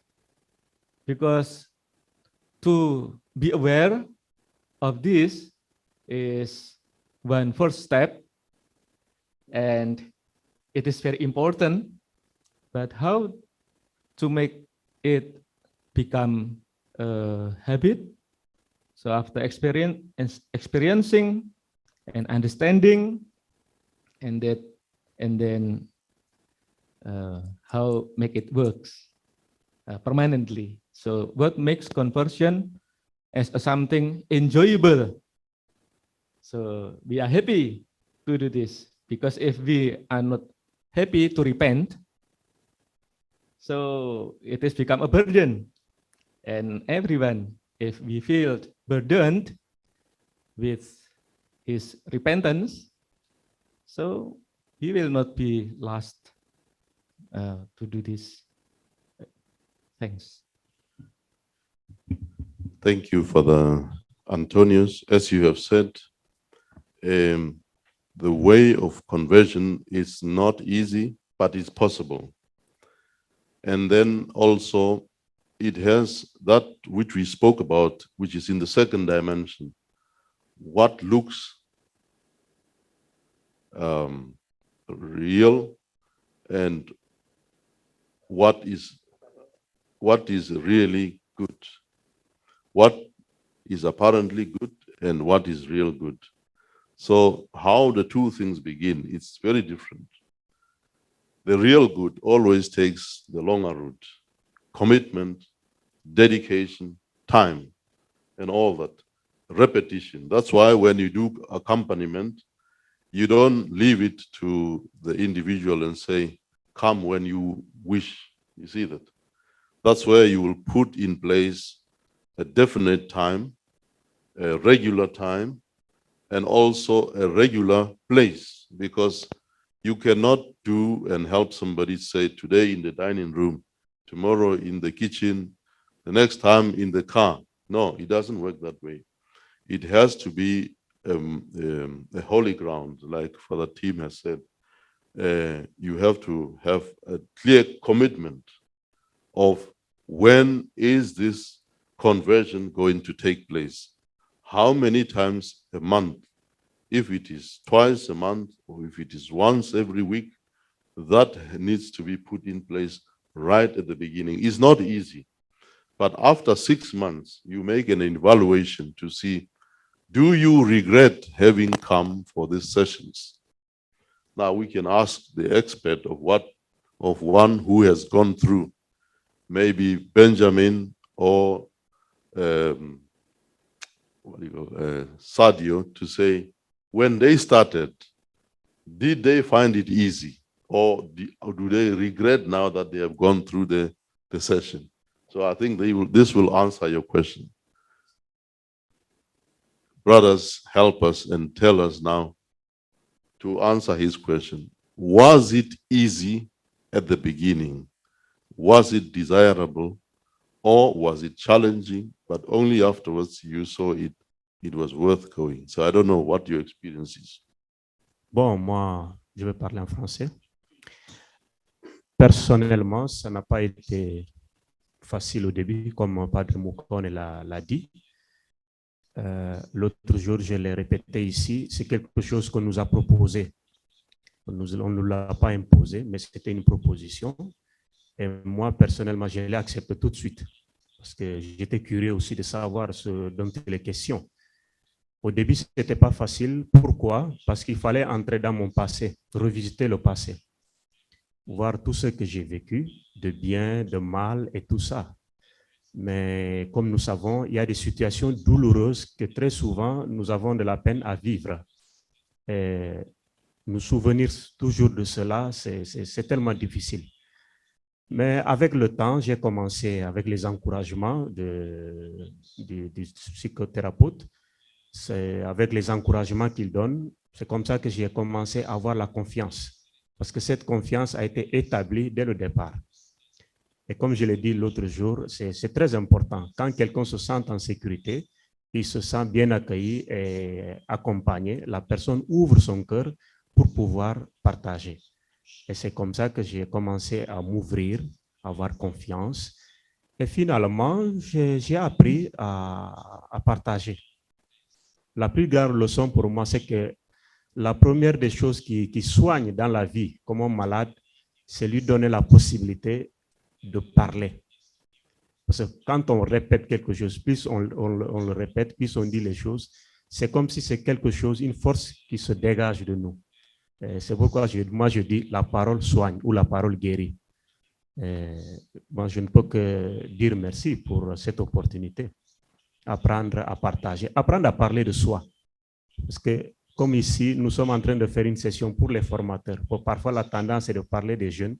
Because to be aware of this is one first step, and it is very important. But how to make it become a habit? So after experiencing and understanding, and then how make it works permanently. So what makes conversion as something enjoyable? So we are happy to do this, because if we are not happy to repent, so it has become a burden. And everyone, if we feel burdened with his repentance, so he will not be last to do this. Thanks. Thank you, Father Antonius. As you have said, the way of conversion is not easy, but it's possible. And then also it has that which we spoke about, which is in the second dimension, what looks real and what is really good, what is apparently good and what is real good. So how the two things begin, it's very different. The real good always takes the longer route: commitment, dedication, time, and all that, repetition. That's why when you do accompaniment, you don't leave it to the individual and say, come when you wish. You see that? That's where you will put in place a definite time, a regular time, and also a regular place, because you cannot do and help somebody say today in the dining room, tomorrow in the kitchen, the next time in the car. No, it doesn't work that way. It has to be a holy ground, like Father Tim has said. You have to have a clear commitment of when is this conversion going to take place? How many times a month? If it is twice a month or if it is once every week, that needs to be put in place right at the beginning. It's not easy. But after 6 months, you make an evaluation to see, do you regret having come for these sessions? Now we can ask the expert of one who has gone through, maybe Benjamin or Sadio, to say, when they started, did they find it easy, or do they regret now that they have gone through the session? So I think this will answer your question. Brothers, help us and tell us now, to answer his question. Was it easy at the beginning? Was it desirable? Or was it challenging, but only afterwards you saw it was worth going? So I don't know what your experience is. Bon, moi, je vais parler en français. Personnellement, ça n'a pas été facile au début, comme Padre Mokone l'a dit. L'autre jour, je l'ai répété ici, c'est quelque chose qu'on nous a proposé. On ne nous l'a pas imposé, mais c'était une proposition. Et moi, personnellement, je l'ai accepté tout de suite, parce que j'étais curieux aussi de savoir ce dont il est question. Au début, ce n'était pas facile. Pourquoi? Parce qu'il fallait entrer dans mon passé, revisiter le passé, voir tout ce que j'ai vécu, de bien, de mal et tout ça. Mais comme nous savons, il y a des situations douloureuses que très souvent, nous avons de la peine à vivre. Et nous souvenir toujours de cela, c'est tellement difficile. Mais avec le temps, j'ai commencé avec les encouragements du psychothérapeute. C'est avec les encouragements qu'il donne, c'est comme ça que j'ai commencé à avoir la confiance. Parce que cette confiance a été établie dès le départ. Et comme je l'ai dit l'autre jour, c'est très important. Quand quelqu'un se sent en sécurité, il se sent bien accueilli et accompagné, la personne ouvre son cœur pour pouvoir partager. Et c'est comme ça que j'ai commencé à m'ouvrir, à avoir confiance. Et finalement, j'ai appris à partager. La plus grande leçon pour moi, c'est que la première des choses qui soigne dans la vie comme un malade, c'est lui donner la possibilité de parler. Parce que quand on répète quelque chose, plus on le répète, plus on dit les choses, c'est comme si c'est quelque chose, une force qui se dégage de nous. C'est pourquoi moi je dis la parole soigne ou la parole guérit. Moi, je ne peux que dire merci pour cette opportunité. Apprendre à partager, apprendre à parler de soi. Parce que comme ici, nous sommes en train de faire une session pour les formateurs. Parfois, la tendance est de parler des jeunes,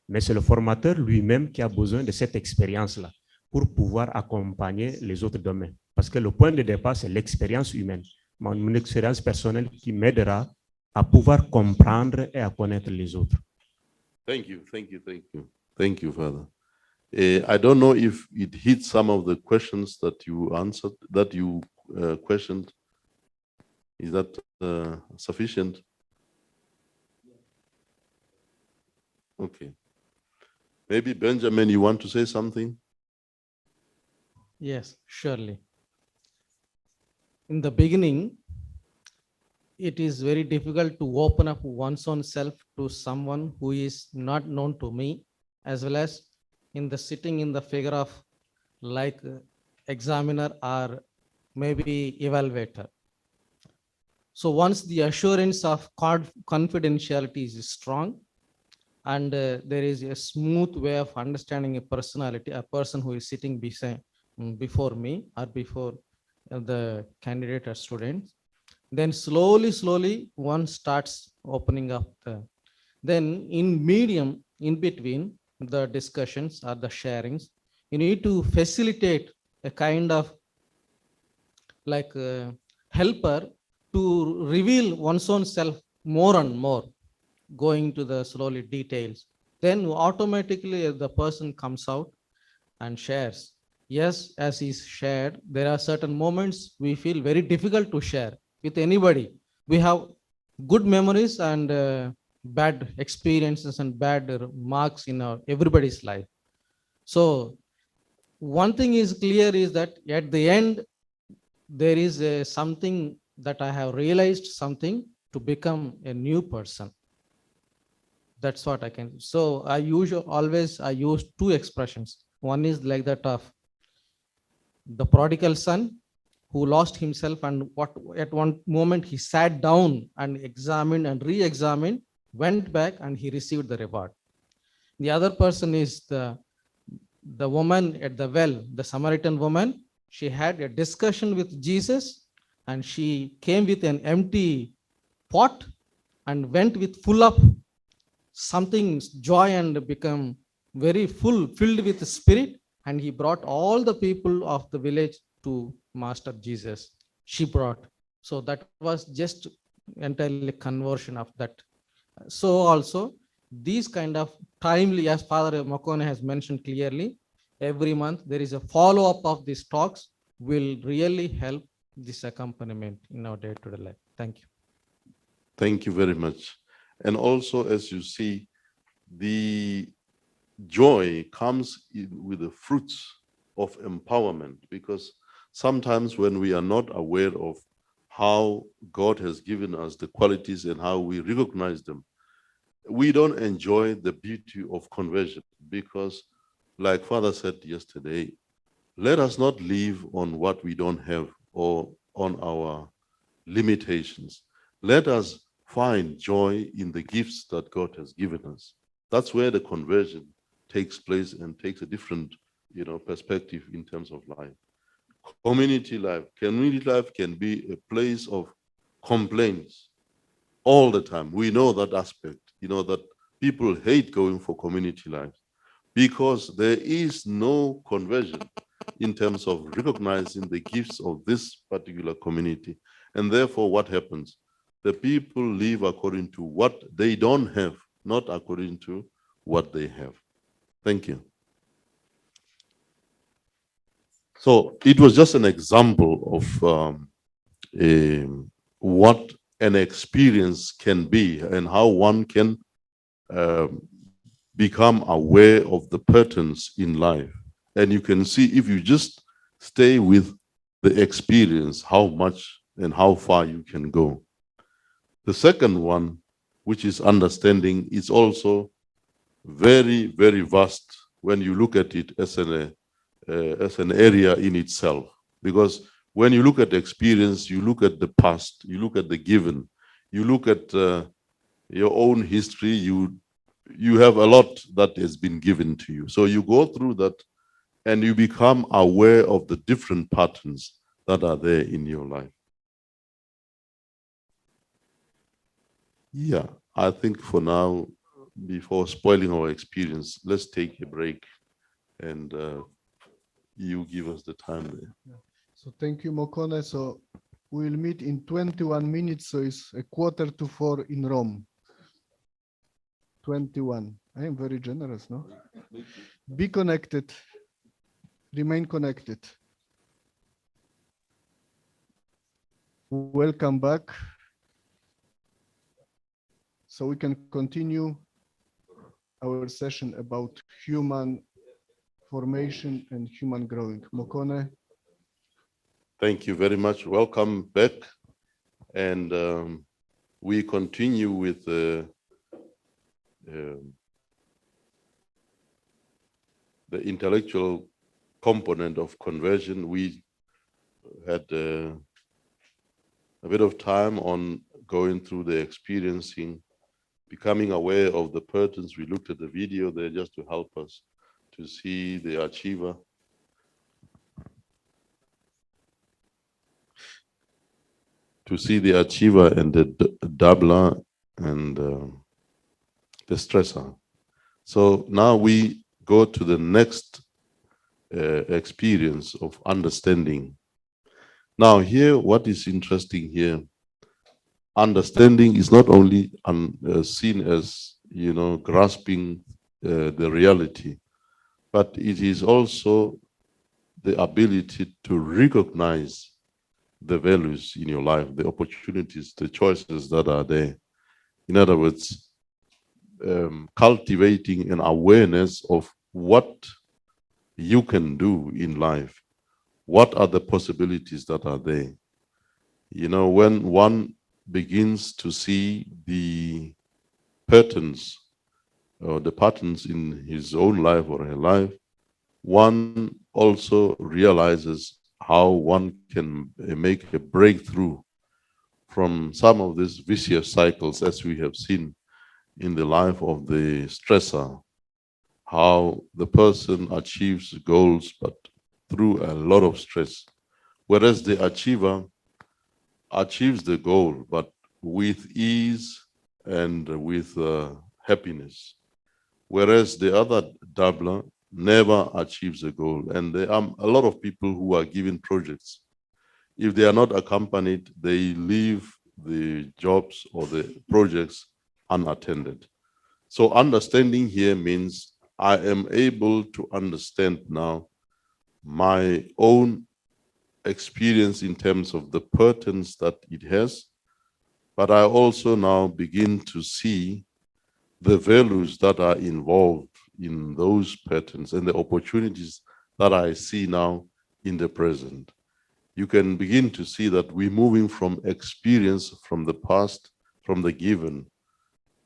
mais c'est le formateur lui-même qui a besoin de cette expérience-là pour pouvoir accompagner les autres demain. Parce que le point de départ, c'est l'expérience humaine, mon expérience personnelle qui m'aidera à pouvoir comprendre et à connaître les autres. Thank you, thank you, thank you. Thank you, Father. I don't know if it hit some of the questions that you answered, that you questioned. Is that sufficient? Okay. Maybe Benjamin, you want to say something? Yes, surely. In the beginning, it is very difficult to open up one's own self to someone who is not known to me, as well as in the sitting in the figure of like examiner or maybe evaluator. So once the assurance of confidentiality is strong, and there is a smooth way of understanding a personality, a person who is sitting before me or before the candidate or student, then slowly one starts opening up. Then in medium, in between the discussions or the sharings, you need to facilitate a kind of like helper to reveal one's own self more and more, going to the slowly details. Then automatically the person comes out and shares. Yes, as is shared, there are certain moments we feel very difficult to share with anybody. We have good memories and bad experiences and bad marks in everybody's life. So one thing is clear is that at the end, there is something that I have realized, something to become a new person. That's what I can. So I use two expressions. One is like that of the prodigal son who lost himself, and what at one moment he sat down and examined and re-examined went back and he received the reward. The other person is the woman at the well, the Samaritan woman. She had a discussion with Jesus and she came with an empty pot and went with full of something joy and become very filled with the spirit, and he brought all the people of the village to Master Jesus. She brought. So that was just entirely conversion of that. So also these kind of timely, as Father Mokone has mentioned clearly, every month there is a follow-up of these talks will really help this accompaniment in our day-to-day life. Thank you. Thank you very much. And also, as you see, the joy comes with the fruits of empowerment, because sometimes when we are not aware of how God has given us the qualities and how we recognize them, we don't enjoy the beauty of conversion. Because, like Father said yesterday, let us not live on what we don't have or on our limitations. Let us find joy in the gifts that God has given us. That's where the conversion takes place and takes a different, perspective in terms of life. Community life can be a place of complaints all the time. We know that aspect, that people hate going for community life because there is no conversion in terms of recognizing the gifts of this particular community. And therefore, what happens? The people live according to what they don't have, not according to what they have. Thank you. So it was just an example of what an experience can be and how one can become aware of the patterns in life. And you can see, if you just stay with the experience, how much and how far you can go. The second one, which is understanding, is also very, very vast when you look at it as an area in itself. Because when you look at experience, you look at the past, you look at the given, you look at your own history, you have a lot that has been given to you. So you go through that and you become aware of the different patterns that are there in your life. Yeah, I think for now, before spoiling our experience, let's take a break and you give us the time there. Yeah. So thank you, Mokone. So we'll meet in 21 minutes. So it's 3:45 in Rome. 21. I am very generous, no? Be connected. Remain connected. Welcome back. So we can continue our session about human formation and human growing. Mokone. Thank you very much. Welcome back. And we continue with the intellectual component of conversion. We had a bit of time on going through the experiencing, becoming aware of the patterns. We looked at the video there just to help us to see the achiever. To see the achiever and the doubler and the stressor. So now we go to the next experience of understanding. Now here, what is interesting here, understanding is not only seen as, grasping the reality, but it is also the ability to recognize the values in your life, the opportunities, the choices that are there. In other words, cultivating an awareness of what you can do in life. What are the possibilities that are there? When one begins to see the patterns or the patterns in his own life or her life, one also realizes how one can make a breakthrough from some of these vicious cycles, as we have seen in the life of the stressor, how the person achieves goals, but through a lot of stress. Whereas the achiever achieves the goal, but with ease and with happiness. Whereas the other dabbler never achieves a goal. And there are a lot of people who are given projects. If they are not accompanied, they leave the jobs or the projects unattended. So understanding here means I am able to understand now my own experience in terms of the patterns that it has, but I also now begin to see the values that are involved in those patterns and the opportunities that I see now in the present. You can begin to see that we're moving from experience from the past, from the given,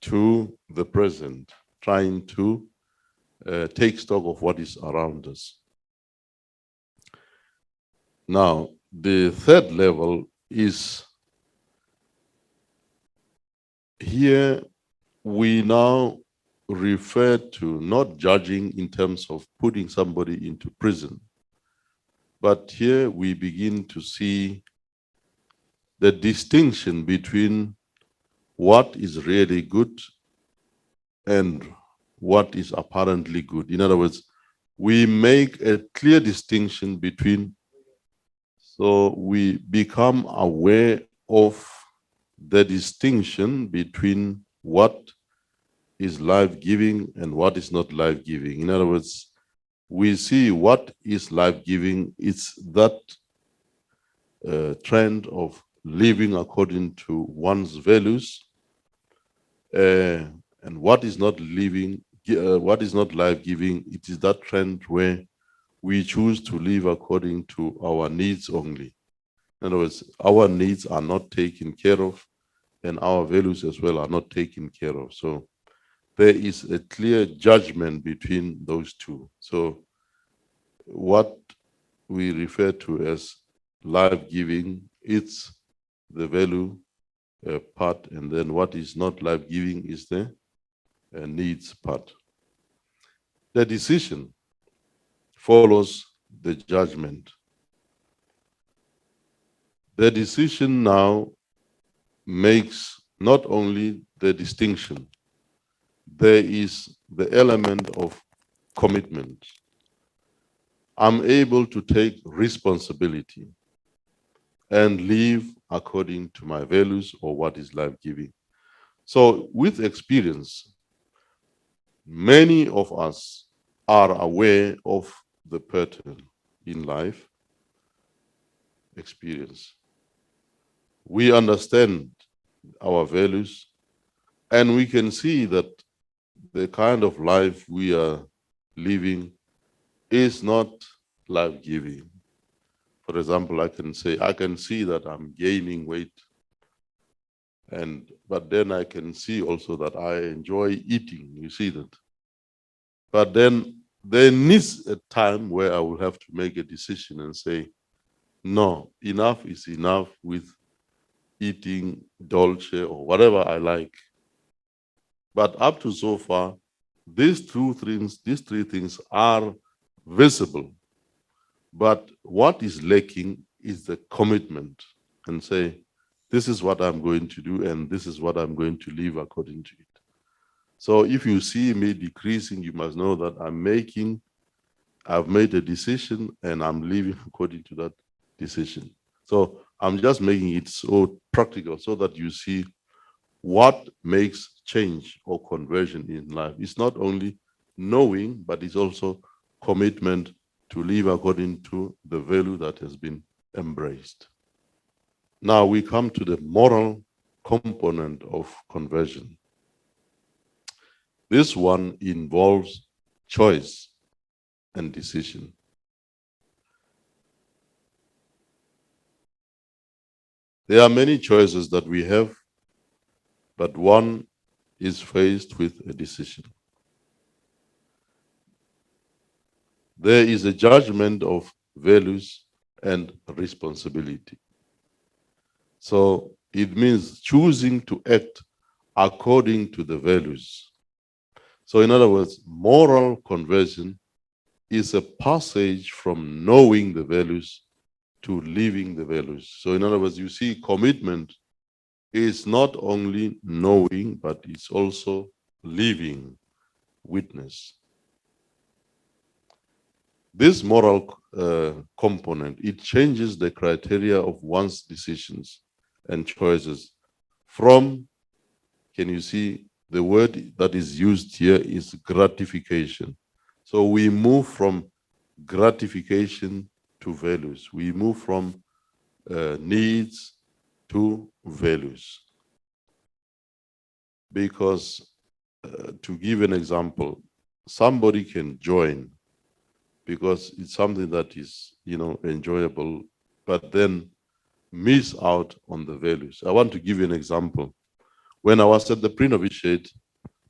to the present, trying to take stock of what is around us. Now, the third level is here we now refer to not judging in terms of putting somebody into prison, but here we begin to see the distinction between what is really good and what is apparently good. In other words, we make a clear distinction between, so we become aware of the distinction between what is life-giving and what is not life-giving. In other words, we see what is life-giving. It's that trend of living according to one's values, and what is not living, what is not life-giving. It is that trend where we choose to live according to our needs only. In other words, our needs are not taken care of, and our values as well are not taken care of. So there is a clear judgment between those two. So what we refer to as life-giving, it's the value part, and then what is not life-giving is the needs part. The decision follows the judgment. The decision now makes not only the distinction, there is the element of commitment. I'm able to take responsibility and live according to my values or what is life-giving. So with experience, many of us are aware of the pattern in life experience. We understand our values, and we can see that the kind of life we are living is not life-giving. For example, I can say, I can see that I'm gaining weight, but then I can see also that I enjoy eating, you see that. But then there needs a time where I will have to make a decision and say, no, enough is enough with eating dolce or whatever I like. But up to so far, these three things are visible. But what is lacking is the commitment, and say, this is what I'm going to do, and this is what I'm going to live according to it. So if you see me decreasing, you must know that I've made a decision and I'm living according to that decision. So I'm just making it so practical so that you see what makes change or conversion in life. It's not only knowing, but it's also commitment to live according to the value that has been embraced. Now we come to the moral component of conversion. This one involves choice and decision. There are many choices that we have, but one is faced with a decision. There is a judgment of values and responsibility. So it means choosing to act according to the values. So in other words, moral conversion is a passage from knowing the values to living the values. So in other words, you see, commitment is not only knowing, but it's also living witness. This moral component, it changes the criteria of one's decisions and choices from, can you see, the word that is used here is gratification. So we move from gratification to values. We move from needs to values. Because to give an example, somebody can join because it's something that is, enjoyable, but then miss out on the values. I want to give you an example. When I was at the pre-novitiate,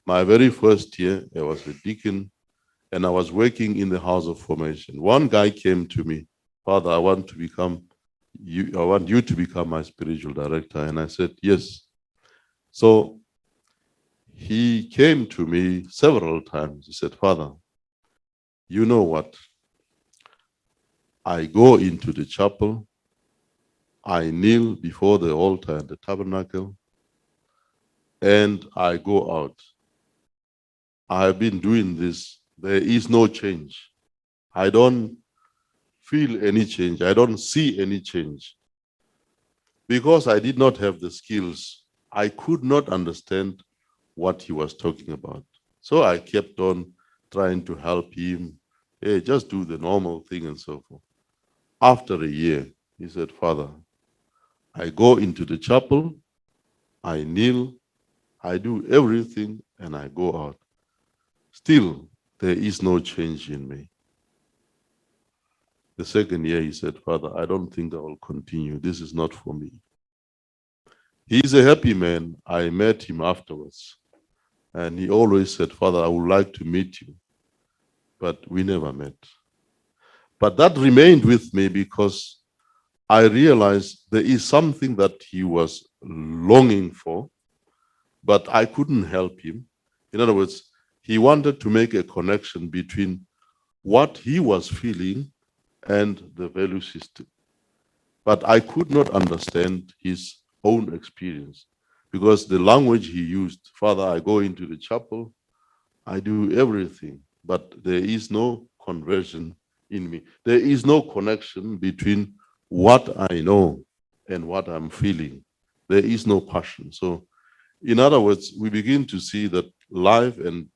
my very first year, I was a deacon, and I was working in the house of formation. One guy came to me, Father, I want you to become my spiritual director. And I said, yes. So he came to me several times. He said, Father, you know what? I go into the chapel, I kneel before the altar at the tabernacle, and I go out. I have been doing this. There is no change. I don't feel any change. I don't see any change. Because I did not have the skills, I could not understand what he was talking about. So I kept on trying to help him. Hey, just do the normal thing and so forth. After a year, he said, Father, I go into the chapel, I kneel, I do everything, and I go out. Still, there is no change in me. The second year, he said, Father, I don't think I will continue. This is not for me. He's a happy man. I met him afterwards. And he always said, Father, I would like to meet you. But we never met. But that remained with me because I realized there is something that he was longing for, but I couldn't help him. In other words, he wanted to make a connection between what he was feeling and the value system. But I could not understand his own experience because the language he used, Father, I go into the chapel, I do everything, but there is no conversion in me. There is no connection between what I know and what I'm feeling. There is no passion. So, in other words, we begin to see that life and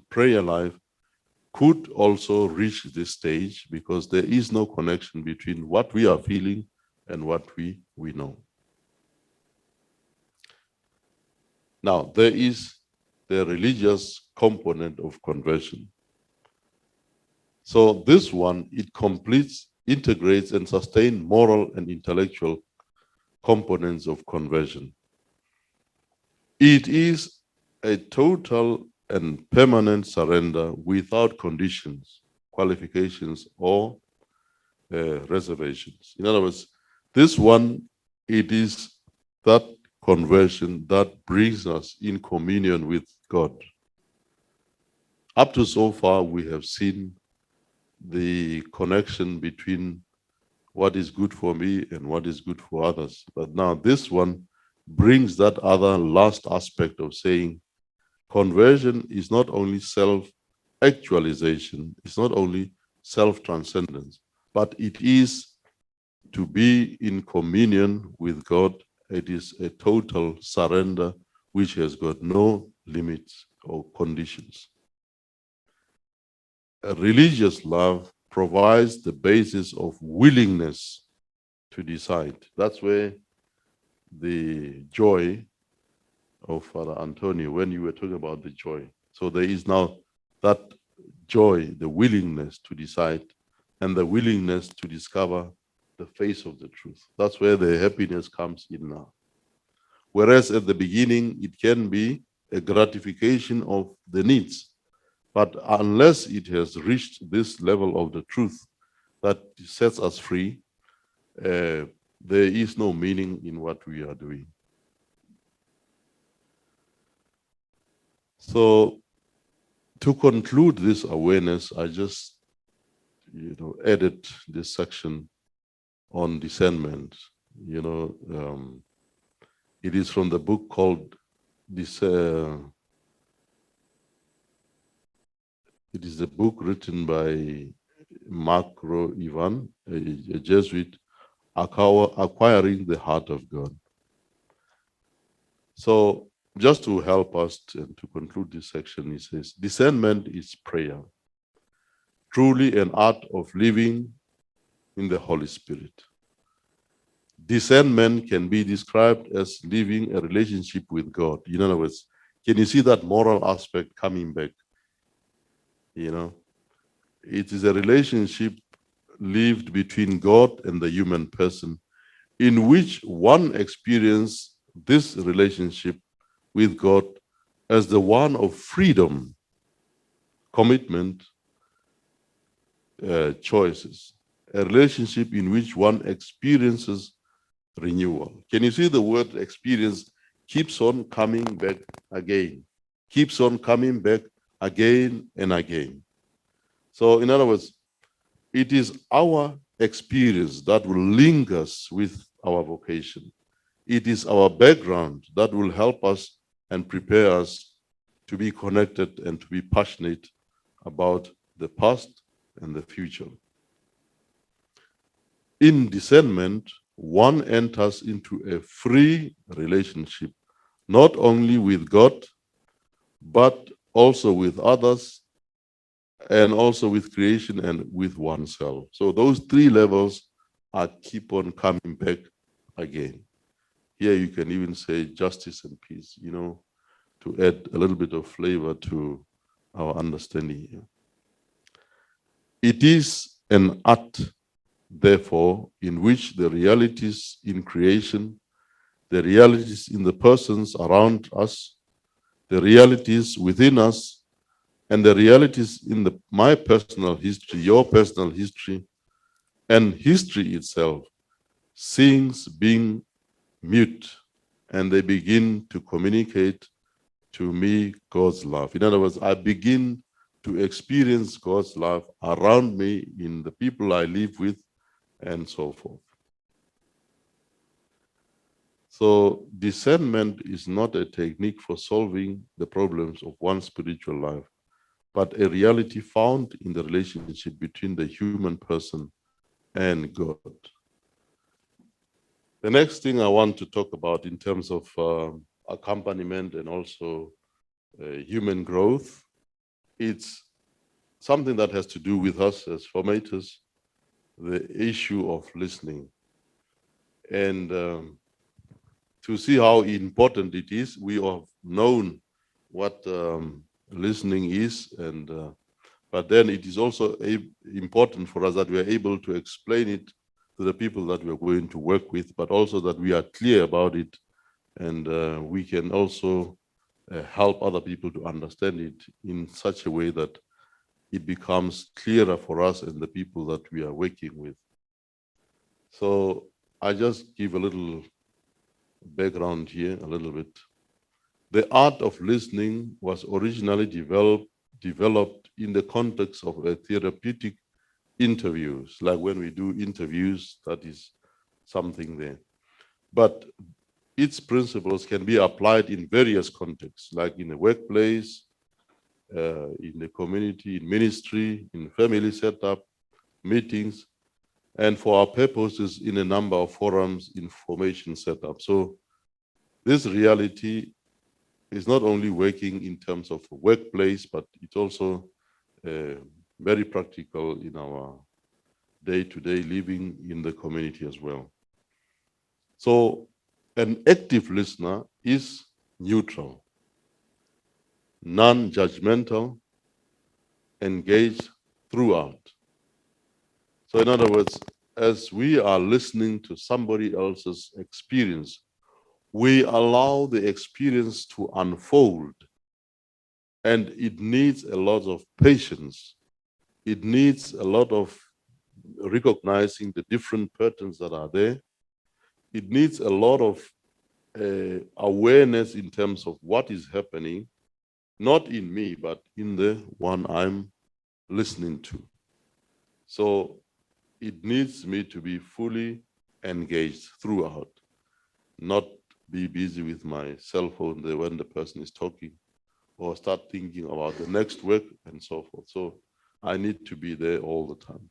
prayer life could also reach this stage because there is no connection between what we are feeling and what we know. Now, there is the religious component of conversion. So this one, it completes, integrates, and sustains moral and intellectual components of conversion. It is a total and permanent surrender without conditions, qualifications, or reservations. In other words, this one, it is that conversion that brings us in communion with God. Up to so far, we have seen the connection between what is good for me and what is good for others. But now this one brings that other last aspect of saying conversion is not only self-actualization, it's not only self-transcendence, but it is to be in communion with God. It is a total surrender which has got no limits or conditions. A religious love provides the basis of willingness to decide. That's where the joy of Father Antonio, when you were talking about the joy. So there is now that joy, the willingness to decide, and the willingness to discover the face of the truth. That's where the happiness comes in now. Whereas at the beginning, it can be a gratification of the needs. But unless it has reached this level of the truth that sets us free, there is no meaning in what we are doing. So to conclude this awareness, I just, added this section on discernment. It is from the book called this. It is a book written by Macro Ivan, a Jesuit, Acquiring the Heart of God. So just to help us and to conclude this section, he says, discernment is prayer, truly an art of living in the Holy Spirit. Discernment can be described as living a relationship with God. In other words, can you see that moral aspect coming back? It is a relationship lived between God and the human person, in which one experiences this relationship with God as the one of freedom, commitment, choices, a relationship in which one experiences renewal. Can you see the word experience keeps on coming back again, keeps on coming back again and again. So in other words, it is our experience that will link us with our vocation. It is our background that will help us and prepare us to be connected and to be passionate about the past and the future. In discernment, one enters into a free relationship, not only with God, but also with others, and also with creation and with oneself. So those three levels are keep on coming back again. Here you can even say justice and peace, to add a little bit of flavor to our understanding here. It is an art, therefore, in which the realities in creation, the realities in the persons around us, the realities within us, and the realities in my personal history, your personal history, and history itself, things being mute, and they begin to communicate to me God's love. In other words, I begin to experience God's love around me, in the people I live with, and so forth. So discernment is not a technique for solving the problems of one's spiritual life, but a reality found in the relationship between the human person and God. The next thing I want to talk about in terms of accompaniment and also human growth, it's something that has to do with us as formators, the issue of listening. And to see how important it is, we have known what listening is, and but then it is also important for us that we are able to explain it to the people that we are going to work with, but also that we are clear about it, and we can also help other people to understand it in such a way that it becomes clearer for us and the people that we are working with. So I just give a little background here, a little bit. The art of listening was originally developed in the context of a therapeutic interviews, like when we do interviews, that is something there. But its principles can be applied in various contexts, like in the workplace, in the community, in ministry, in family setup, meetings, and for our purposes in a number of forums, information setup. So this reality is not only working in terms of workplace, but it's also very practical in our day-to-day living in the community as well. So an active listener is neutral, non-judgmental, engaged throughout. So in other words, as we are listening to somebody else's experience, we allow the experience to unfold, and it needs a lot of patience. It needs a lot of recognizing the different patterns that are there. It needs a lot of awareness in terms of what is happening, not in me, but in the one I'm listening to. So it needs me to be fully engaged throughout, not be busy with my cell phone when the person is talking, or start thinking about the next work and so forth. So I need to be there all the time.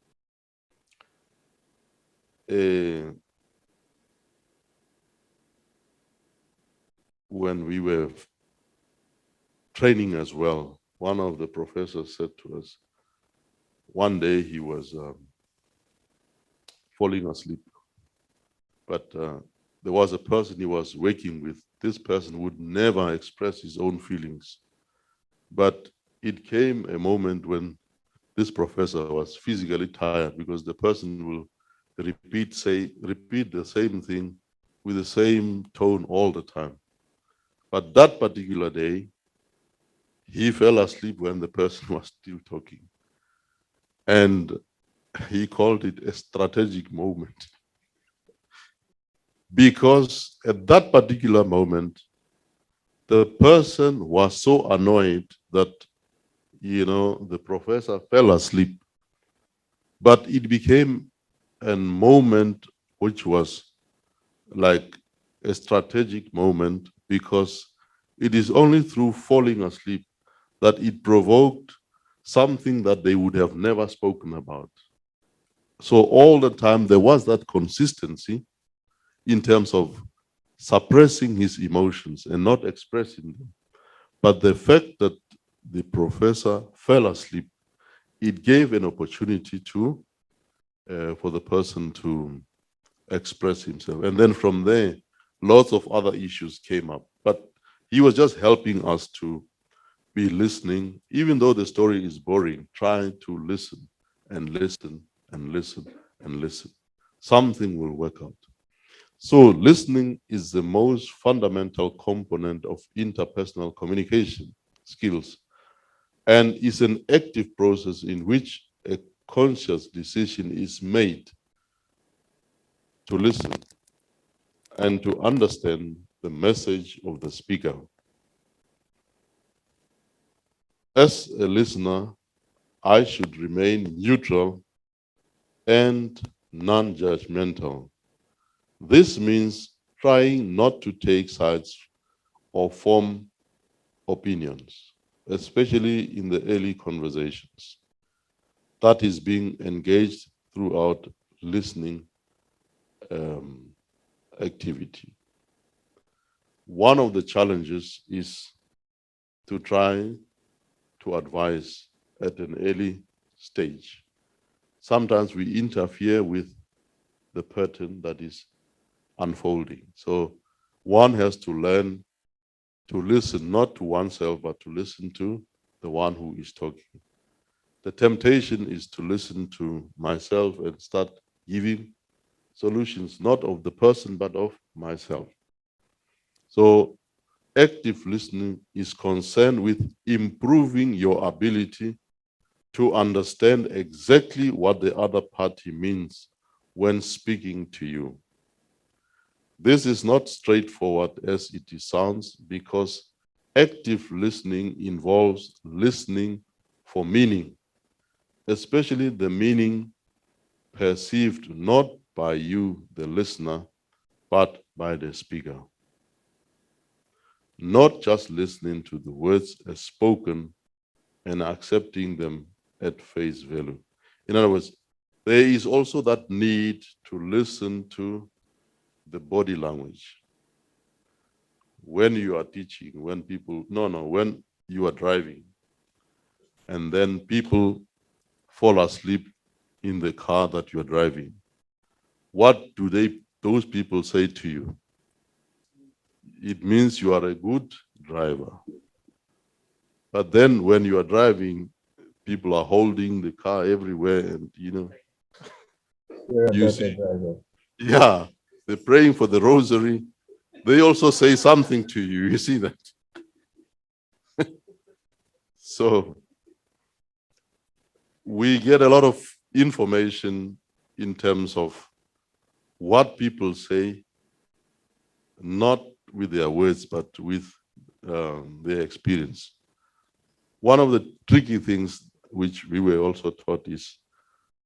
When we were training as well, one of the professors said to us, one day he was falling asleep, but there was a person he was working with. This person would never express his own feelings. But it came a moment when this professor was physically tired because the person will repeat the same thing with the same tone all the time. But that particular day, he fell asleep when the person was still talking. And he called it a strategic moment. Because at that particular moment, the person was so annoyed that, the professor fell asleep. But it became a moment which was like a strategic moment, because it is only through falling asleep that it provoked something that they would have never spoken about. So all the time there was that consistency in terms of suppressing his emotions and not expressing them. But the fact that the professor fell asleep, it gave an opportunity for the person to express himself. And then from there, lots of other issues came up. But he was just helping us to be listening, even though the story is boring, trying to listen and listen and listen and listen. Something will work out. So listening is the most fundamental component of interpersonal communication skills, and is an active process in which a conscious decision is made to listen and to understand the message of the speaker. As a listener, I should remain neutral and non-judgmental. This means trying not to take sides or form opinions, especially in the early conversations. That is being engaged throughout listening activity. One of the challenges is to try to advise at an early stage. Sometimes we interfere with the pattern that is unfolding. So one has to learn to listen, not to oneself, but to listen to the one who is talking. The temptation is to listen to myself and start giving solutions, not of the person, but of myself. So active listening is concerned with improving your ability to understand exactly what the other party means when speaking to you. This is not straightforward as it sounds, because active listening involves listening for meaning, especially the meaning perceived not by you, the listener, but by the speaker. Not just listening to the words as spoken and accepting them at face value. In other words, there is also that need to listen to the body language. When you are teaching, when you are driving, and then people fall asleep in the car that you are driving, what do those people say to you? It means you are a good driver. But then when you are driving, people are holding the car everywhere, and you see, yeah, they're praying for the rosary. They also say something to you. You see that? So we get a lot of information in terms of what people say, not with their words, but with their experience. One of the tricky things which we were also taught is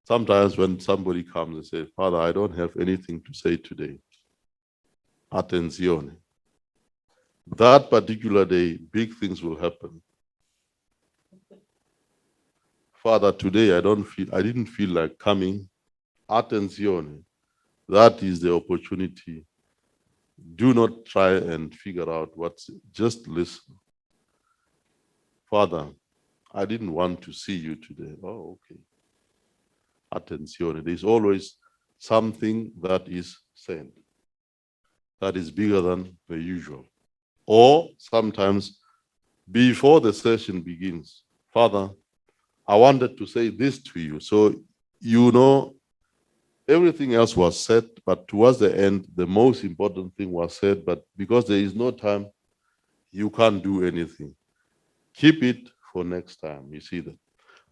sometimes when somebody comes and says, Father, I don't have anything to say today. Attenzione. That particular day, big things will happen. Father, today I didn't feel like coming. Attenzione. That is the opportunity. Do not try and figure out just listen. Father, I didn't want to see you today. Oh, okay. Attenzione. There's always something that is said that is bigger than the usual. Or sometimes before the session begins, Father, I wanted to say this to you. So, everything else was said, but towards the end, the most important thing was said. But because there is no time, you can't do anything. Keep it for next time. You see that?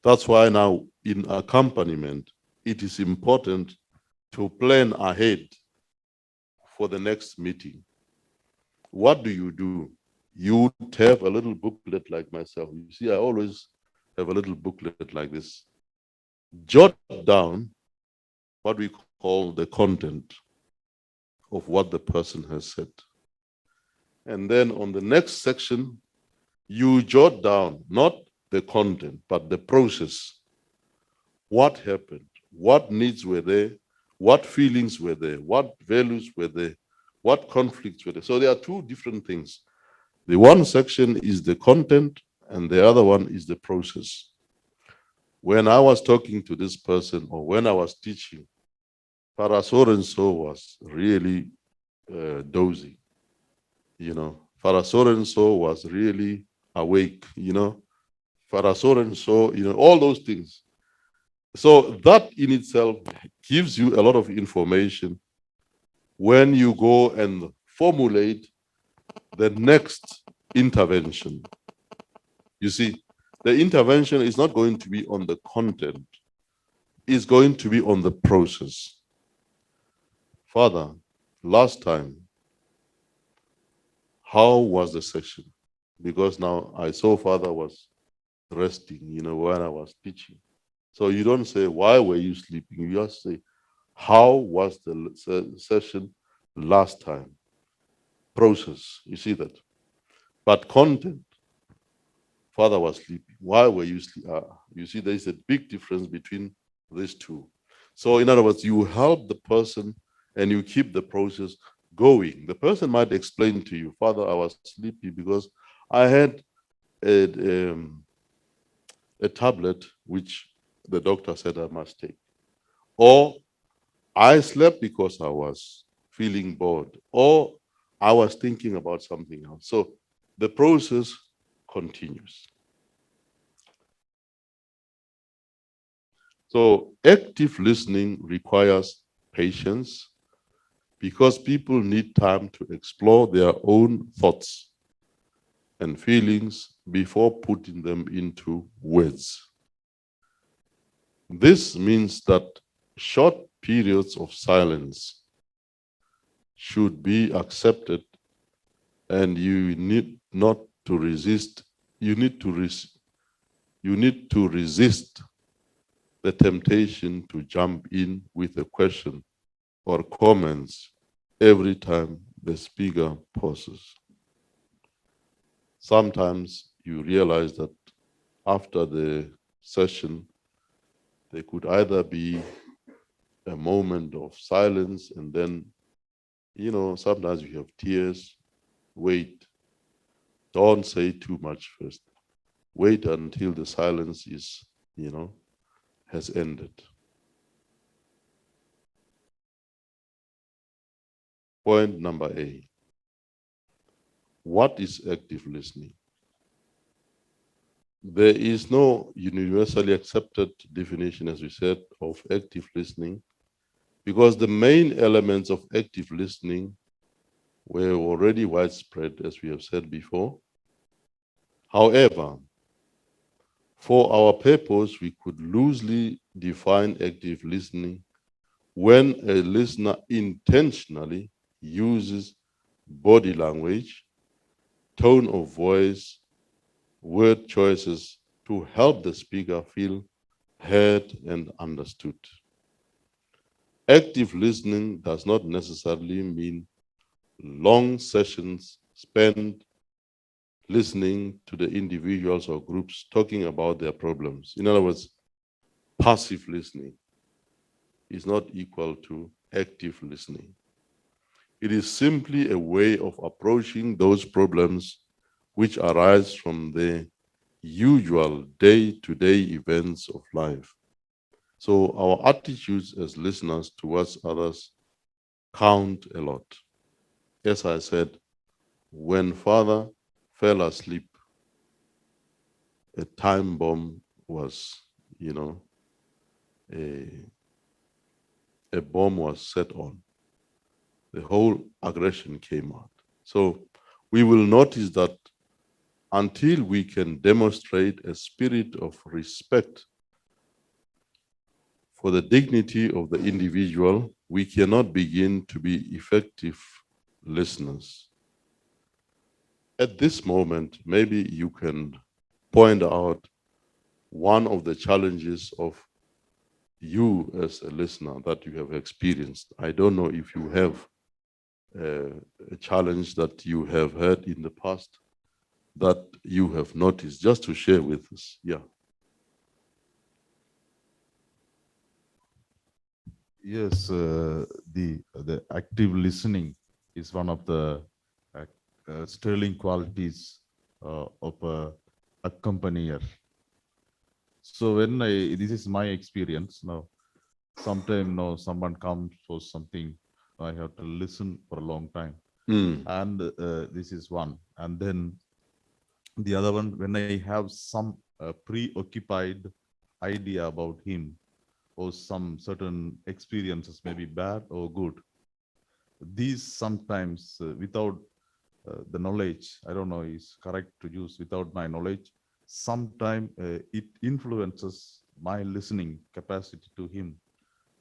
That's why now in accompaniment, it is important to plan ahead for the next meeting. What do? You have a little booklet like myself. You see, I always have a little booklet like this. Jot down what we call the content of what the person has said. And then on the next section, you jot down not the content, but the process. What happened? What needs were there? What feelings were there? What values were there? What conflicts were there? So there are two different things. The one section is the content, and the other one is the process. When I was talking to this person, or when I was teaching, Father so was really dozing. Father so was really awake. Father so, all those things. So that in itself gives you a lot of information when you go and formulate the next intervention. You see, the intervention is not going to be on the content, it's going to be on the process. Father, last time, how was the session? Because now I saw Father was resting, when I was teaching. So you don't say, why were you sleeping? You just say, how was the session last time? Process, you see that? But content, Father was sleeping. Why were you sleeping? You see, there is a big difference between these two. So in other words, you help the person and you keep the process going. The person might explain to you, Father, I was sleepy because I had a tablet which the doctor said I must take. Or I slept because I was feeling bored. Or I was thinking about something else. So the process continues. So active listening requires patience because people need time to explore their own thoughts and feelings before putting them into words. This means that short periods of silence should be accepted, and you need not to resist. You need to resist the temptation to jump in with a question or comments every time the speaker pauses. Sometimes you realize that after the session, there could either be a moment of silence and then, sometimes you have tears. Wait. Don't say too much first. Wait until the silence is, has ended. Point number A. What is active listening? There is no universally accepted definition, as we said, of active listening, because the main elements of active listening were already widespread, as we have said before. However, for our purpose, we could loosely define active listening when a listener intentionally uses body language, tone of voice, word choices to help the speaker feel heard and understood. Active listening does not necessarily mean long sessions spent listening to the individuals or groups talking about their problems. In other words, passive listening is not equal to active listening. It is simply a way of approaching those problems which arise from the usual day-to-day events of life. So our attitudes as listeners towards others count a lot. As I said, when father fell asleep, a time bomb was, a bomb was set on. The whole aggression came out. So we will notice that until we can demonstrate a spirit of respect for the dignity of the individual, we cannot begin to be effective listeners. At this moment, maybe you can point out one of the challenges of you as a listener that you have experienced. I don't know if you have a challenge that you have heard in the past that you have noticed, just to share with us. Yeah. Yes, the active listening is one of the sterling qualities of a accompanier. So when this is my experience now, sometimes someone comes for something, I have to listen for a long time. And this is one. And then the other one, when I have some preoccupied idea about him, or some certain experiences, maybe bad or good. These sometimes without the knowledge, I don't know is correct to use without my knowledge, sometimes it influences my listening capacity to him.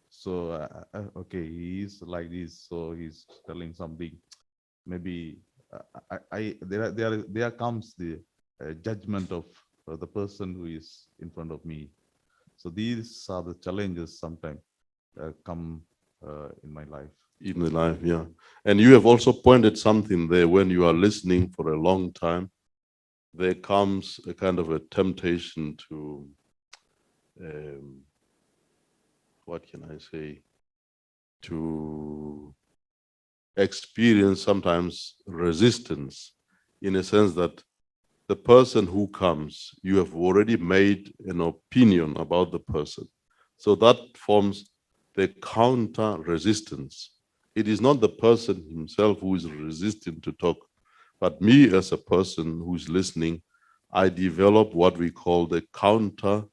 So, okay, he is like this, so he's telling something. Maybe there comes the judgment of the person who is in front of me. So these are the challenges sometimes come in my life. In the life, yeah. And you have also pointed something there. When you are listening for a long time, there comes a kind of a temptation to, what can I say, to experience sometimes resistance, in a sense that the person who comes, you have already made an opinion about the person. So that forms the counter resistance. It is not the person himself who is resisting to talk, but me as a person who is listening, I develop what we call the counter,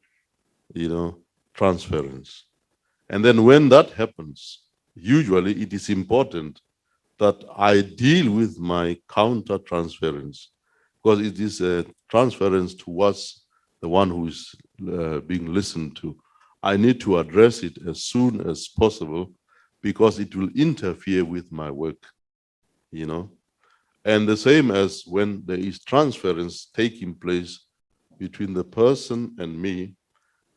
transference. And then when that happens, usually it is important that I deal with my counter transference, because it is a transference towards the one who is being listened to. I need to address it as soon as possible because it will interfere with my work, And the same as when there is transference taking place between the person and me,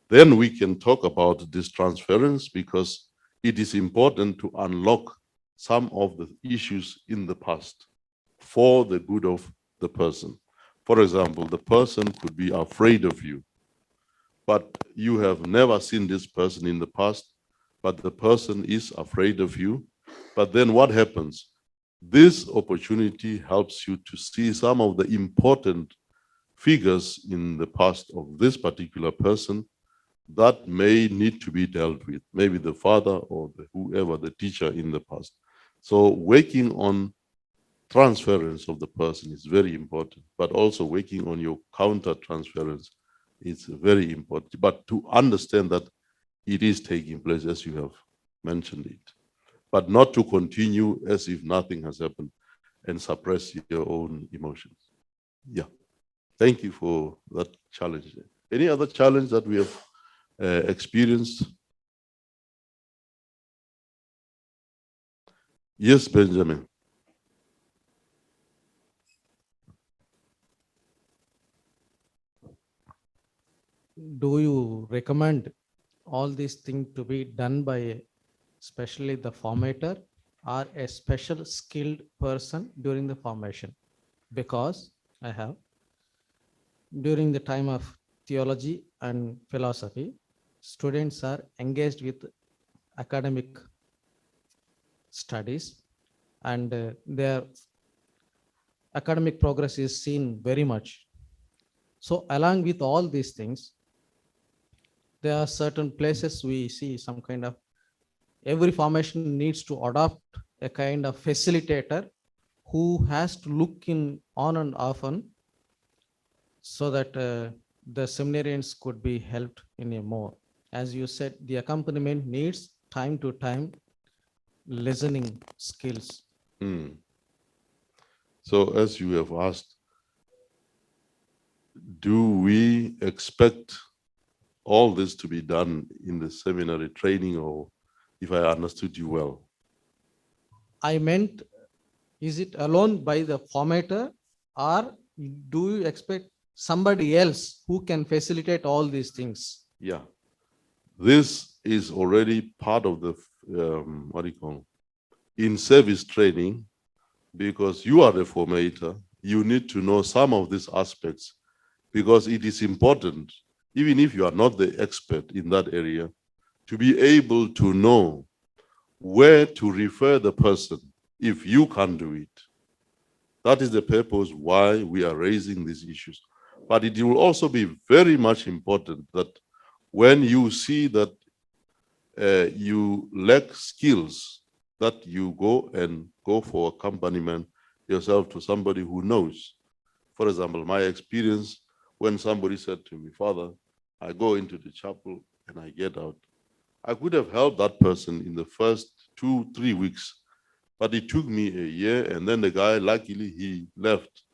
then we can talk about this transference because it is important to unlock some of the issues in the past for the good of the person. For example, the person could be afraid of you, but you have never seen this person in the past, but the person is afraid of you. But then what happens? This opportunity helps you to see some of the important figures in the past of this particular person that may need to be dealt with, maybe the father or whoever, the teacher in the past. So working on transference of the person is very important, but also working on your counter transference is very important. But to understand that it is taking place as you have mentioned it, but not to continue as if nothing has happened and suppress your own emotions. Yeah. Thank you for that challenge. Any other challenge that we have experienced? Yes, Benjamin. do you recommend all these things to be done by especially the formator or a special skilled person during the formation? Because I have, during the time of theology and philosophy, students are engaged with academic studies, and their academic progress is seen very much. So along with all these things, there are certain places we see some kind of, every formation needs to adopt a kind of facilitator who has to look in on and often, so that the seminarians could be helped in a more. As you said, the accompaniment needs time to time listening skills. Mm. So as you have asked, do we expect all this to be done in the seminary training, or if I understood you well? I meant, is it alone by the formator, or do you expect somebody else who can facilitate all these things? Yeah, this is already part of the, what do you call, in-service training, because you are the formator, you need to know some of these aspects, because it is important, even if you are not the expert in that area, to be able to know where to refer the person if you can't do it. That is the purpose why we are raising these issues. But it will also be very much important that when you see that you lack skills, that you go for accompaniment yourself to somebody who knows. For example, my experience when somebody said to me, "Father, I go into the chapel and I get out." I could have helped that person in the first 2-3 weeks, but it took me a year, and then the guy, luckily, he left.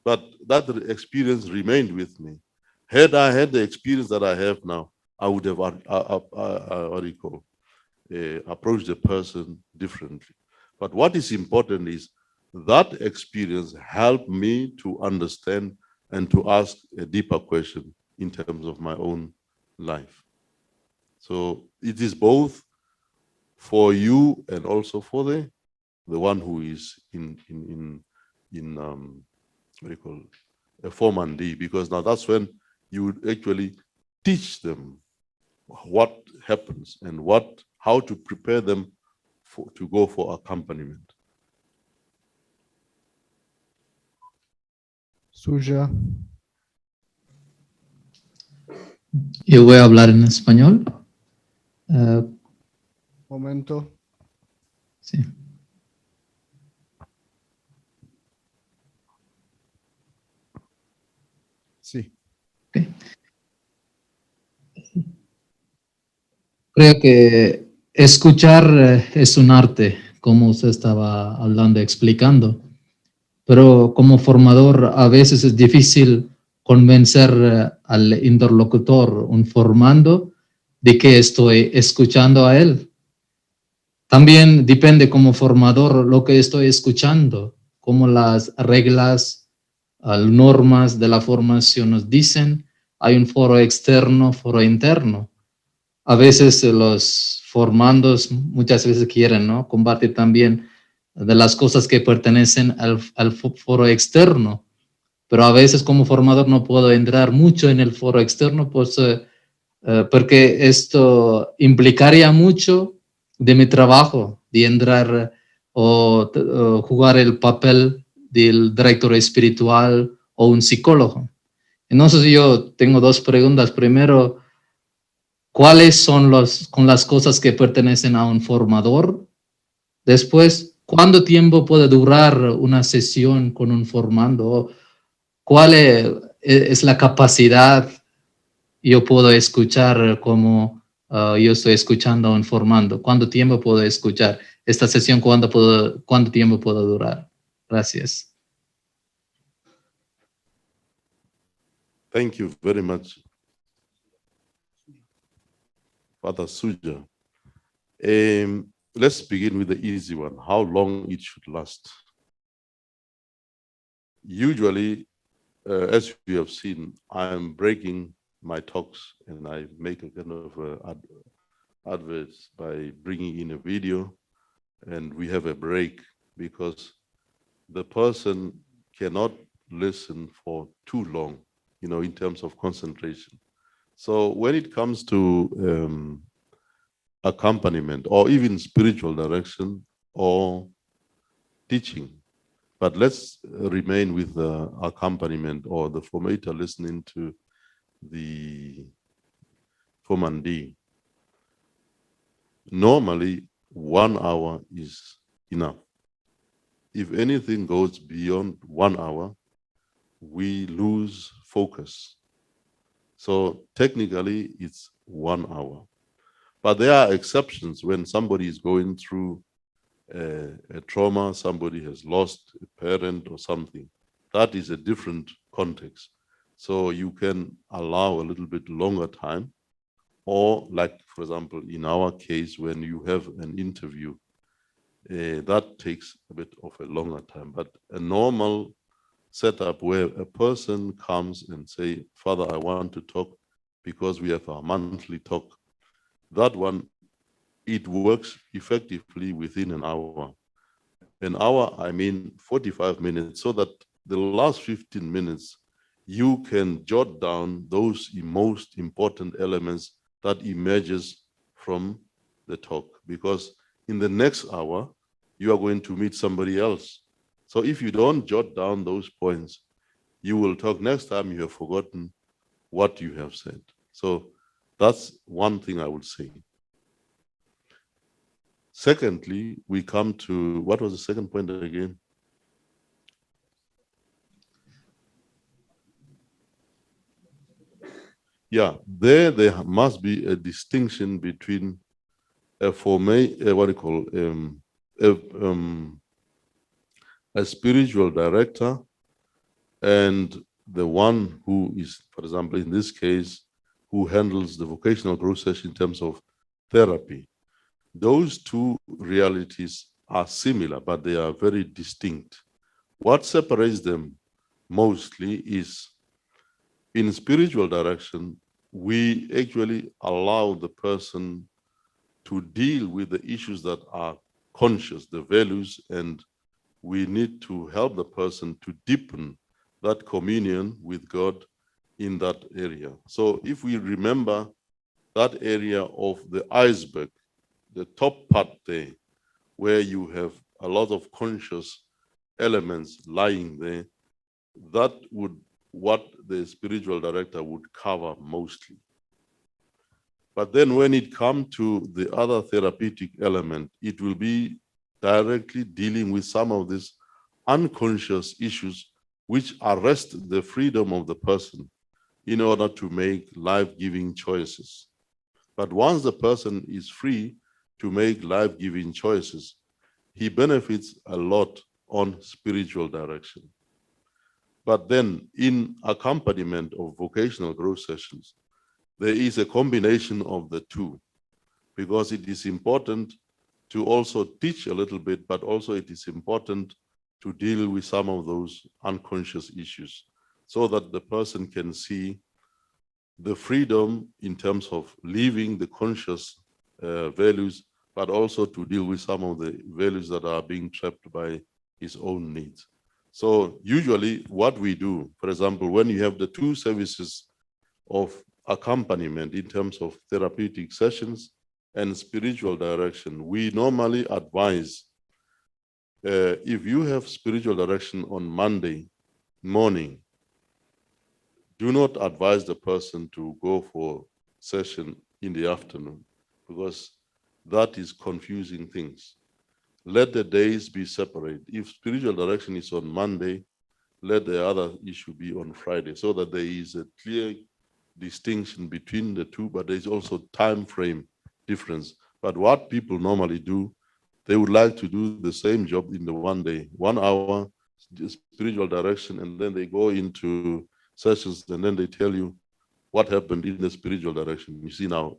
But that experience remained with me. Had I had the experience that I have now, I would have approached the person differently. But what is important is that experience helped me to understand and to ask a deeper question in terms of my own life. So it is both for you and also for the one who is in what do you call it, a formandee, because now that's when you would actually teach them what happens and how to prepare them to go for accompaniment. Suja. Yo voy a hablar en español. Momento. Sí. Sí. Okay. Creo que escuchar es un arte, como usted estaba hablando, explicando. Pero como formador a veces es difícil convencer al interlocutor, un formando, de que estoy escuchando a él. También depende como formador lo que estoy escuchando, como las reglas, normas de la formación nos dicen. Hay un foro externo, foro interno. A veces los formandos muchas veces quieren, ¿no?, combatir también de las cosas que pertenecen al foro externo, pero a veces como formador no puedo entrar mucho en el foro externo, pues, porque esto implicaría mucho de mi trabajo, de entrar o jugar el papel del director espiritual o un psicólogo. Entonces yo tengo dos preguntas. Primero, ¿cuáles son las cosas que pertenecen a un formador? Después, ¿cuánto tiempo puede durar una sesión con un formando? ¿Cuál es la capacidad yo puedo escuchar como yo estoy escuchando a un formando? ¿Cuánto tiempo puedo escuchar? Esta sesión, ¿cuánto tiempo puede durar? Gracias. Thank you very much, Father Suja. Let's begin with the easy one, how long it should last. Usually, as you have seen, I'm breaking my talks, and I make a kind of adverts by bringing in a video, and we have a break because the person cannot listen for too long, in terms of concentration. So when it comes to accompaniment or even spiritual direction or teaching, but let's remain with the accompaniment or the formator listening to the formandi. Normally, 1 hour is enough. If anything goes beyond 1 hour, we lose focus. So technically, it's 1 hour. But there are exceptions when somebody is going through a trauma, somebody has lost a parent or something. That is a different context. So you can allow a little bit longer time, or like, for example, in our case, when you have an interview, that takes a bit of a longer time. But a normal setup where a person comes and say, Father, I want to talk because we have our monthly talk, that one, it works effectively within an hour. An hour, I mean 45 minutes, so that the last 15 minutes, you can jot down those most important elements that emerges from the talk. Because in the next hour, you are going to meet somebody else. So if you don't jot down those points, you will talk next time you have forgotten what you have said. So that's one thing I would say. Secondly, we come to, what was the second point again? Yeah, there must be a distinction between a a spiritual director and the one who is, for example, in this case, who handles the vocational growth session in terms of therapy. Those two realities are similar, but they are very distinct. What separates them mostly is in spiritual direction, we actually allow the person to deal with the issues that are conscious, the values, and we need to help the person to deepen that communion with God in that area. So if we remember that area of the iceberg, the top part there, where you have a lot of conscious elements lying there, that would what the spiritual director would cover mostly. But then when it comes to the other therapeutic element, it will be directly dealing with some of these unconscious issues which arrest the freedom of the person in order to make life-giving choices. But once the person is free to make life-giving choices, he benefits a lot on spiritual direction. But then in accompaniment of vocational growth sessions, there is a combination of the two, because it is important to also teach a little bit, but also it is important to deal with some of those unconscious issues so that the person can see the freedom in terms of living the conscious values, but also to deal with some of the values that are being trapped by his own needs. So usually what we do, for example, when you have the two services of accompaniment in terms of therapeutic sessions and spiritual direction, we normally advise if you have spiritual direction on Monday morning, do not advise the person to go for session in the afternoon, because that is confusing things. Let the days be separate. If spiritual direction is on Monday, let the other issue be on Friday, so that there is a clear distinction between the two, but there is also time frame difference. But what people normally do, they would like to do the same job in the one day, 1 hour spiritual direction, and then they go into sessions and then they tell you what happened in the spiritual direction. You see now,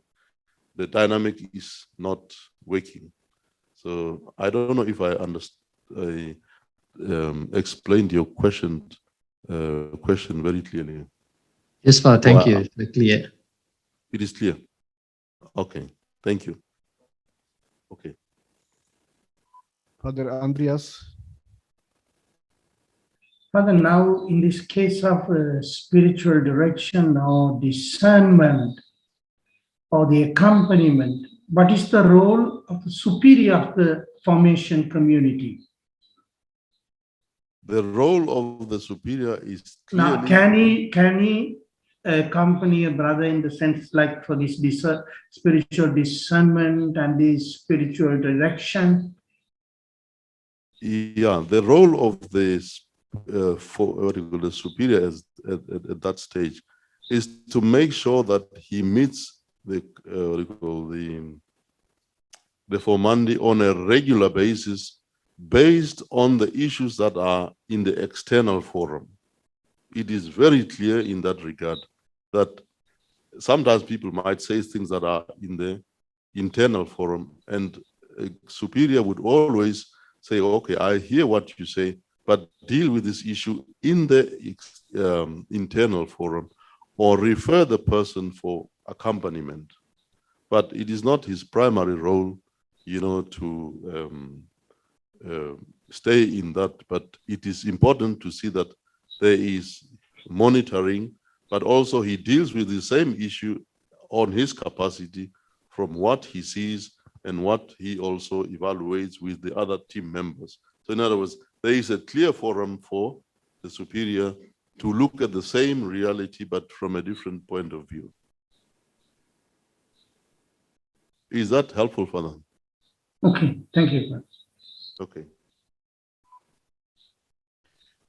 the dynamic is not working. So I don't know if I explained your question very clearly. Yes, Father, thank Well, you. Very clear. It is clear. Okay, thank you. Okay. Father Andreas. Father, now in this case of spiritual direction or discernment or the accompaniment, what is the role of the superior of the formation community? The role of the superior is Now, clearly. can he accompany a brother in the sense like for this spiritual discernment and this spiritual direction? Yeah, the role of this the superior at that stage is to make sure that he meets the formandi on a regular basis based on the issues that are in the external forum. It is very clear in that regard that sometimes people might say things that are in the internal forum, and a superior would always say, okay, I hear what you say, but deal with this issue in the internal forum, or refer the person for accompaniment. But it is not his primary role, to stay in that. But it is important to see that there is monitoring, but also he deals with the same issue on his capacity from what he sees and what he also evaluates with the other team members. So in other words, there is a clear forum for the superior to look at the same reality, but from a different point of view. Is that helpful for them? Okay, thank you. Okay.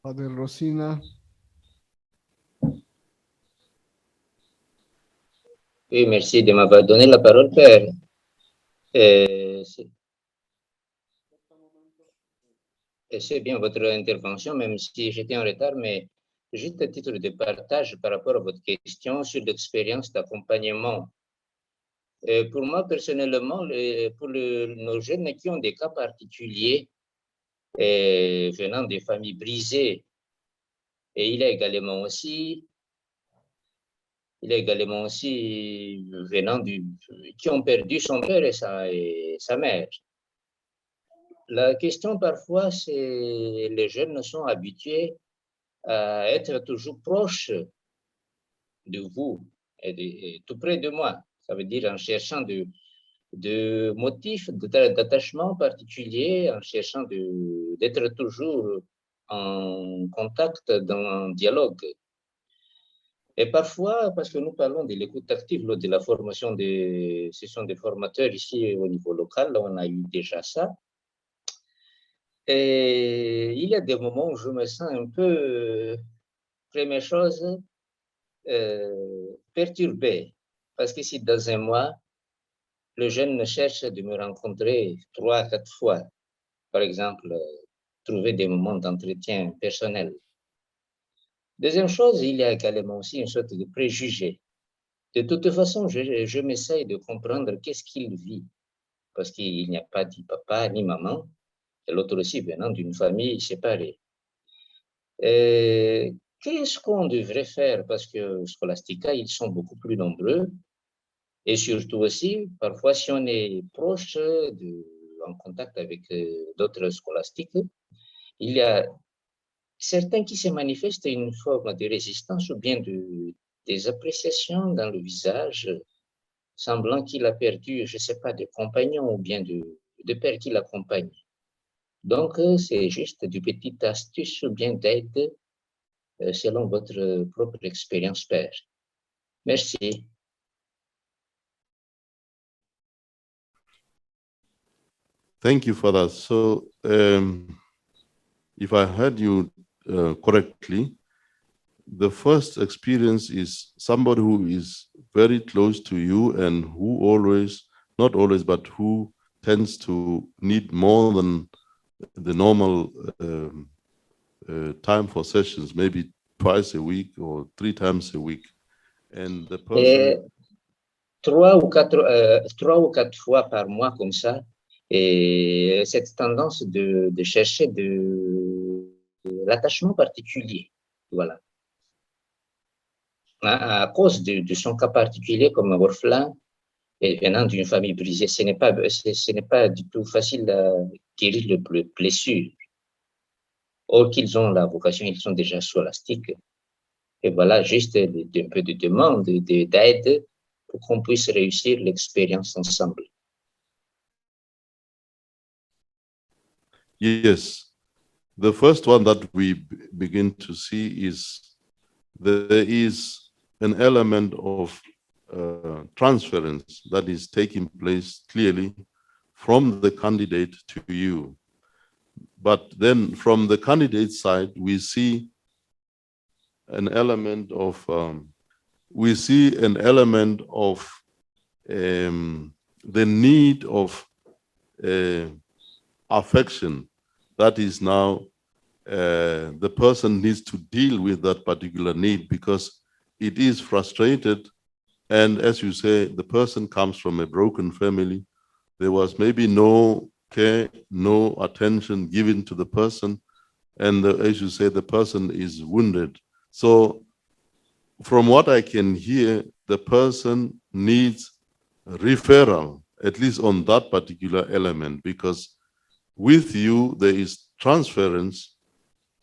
Father Rosina. Oui, merci de m'avoir donné la parole, Père. C'est bien votre intervention, même si j'étais en retard, mais juste à titre de partage par rapport à votre question sur l'expérience d'accompagnement. Pour moi, personnellement, pour nos jeunes qui ont des cas particuliers venant des familles brisées, et il est également aussi venant qui ont perdu son père et sa mère. La question parfois, c'est les jeunes sont habitués à être toujours proches de vous et tout près de moi. Ça veut dire en cherchant de motifs d'attachement particuliers, en cherchant d'être toujours en contact, dans un dialogue. Et parfois, parce que nous parlons de l'écoute active lors de la formation des sessions des formateurs ici au niveau local, on a eu déjà ça. Et il y a des moments où je me sens un peu, première chose, perturbé. Parce que si dans un mois, le jeune cherche de me rencontrer 3 à 4 fois, par exemple, trouver des moments d'entretien personnel. Deuxième chose, il y a également aussi une sorte de préjugé. De toute façon, je m'essaye de comprendre qu'est-ce qu'il vit, parce qu'il n'y a pas de papa ni maman, et l'autre aussi venant d'une famille séparée. Qu'est-ce qu'on devrait faire? Parce que Scholastica, ils sont beaucoup plus nombreux, et surtout aussi, parfois, si on est proche, en contact avec d'autres scolastiques, il y a certains qui se manifestent une forme de résistance ou bien des appréciations dans le visage, semblant qu'il a perdu, je ne sais pas, de compagnon ou bien de père qui l'accompagne. Donc, c'est juste des petites astuces ou bien d'aide selon votre propre expérience, Père. Merci. Thank you for that. So, if I heard you correctly, the first experience is somebody who is very close to you and who always, not always, but who tends to need more than the normal time for sessions, maybe twice a week or 3 times a week. And the person... 3 ou 4 fois par mois comme ça, et cette tendance de chercher de l'attachement particulier. Voilà. à cause de son cas particulier comme orphelin et venant d'une famille brisée, ce n'est pas du tout facile à guérir le blessure. Or qu'ils ont la vocation, ils sont déjà scolastiques. Et voilà, juste un peu de demande, d'aide pour qu'on puisse réussir l'expérience ensemble. Yes. The first one that we begin to see is there is an element of transference that is taking place clearly from the candidate to you. But then from the candidate side, we see an element of the need of affection that is now the person needs to deal with that particular need because it is frustrated. And as you say, the person comes from a broken family. There was maybe no care, no attention given to the person. And as you say, the person is wounded. So from what I can hear, the person needs referral, at least on that particular element, because with you, there is transference.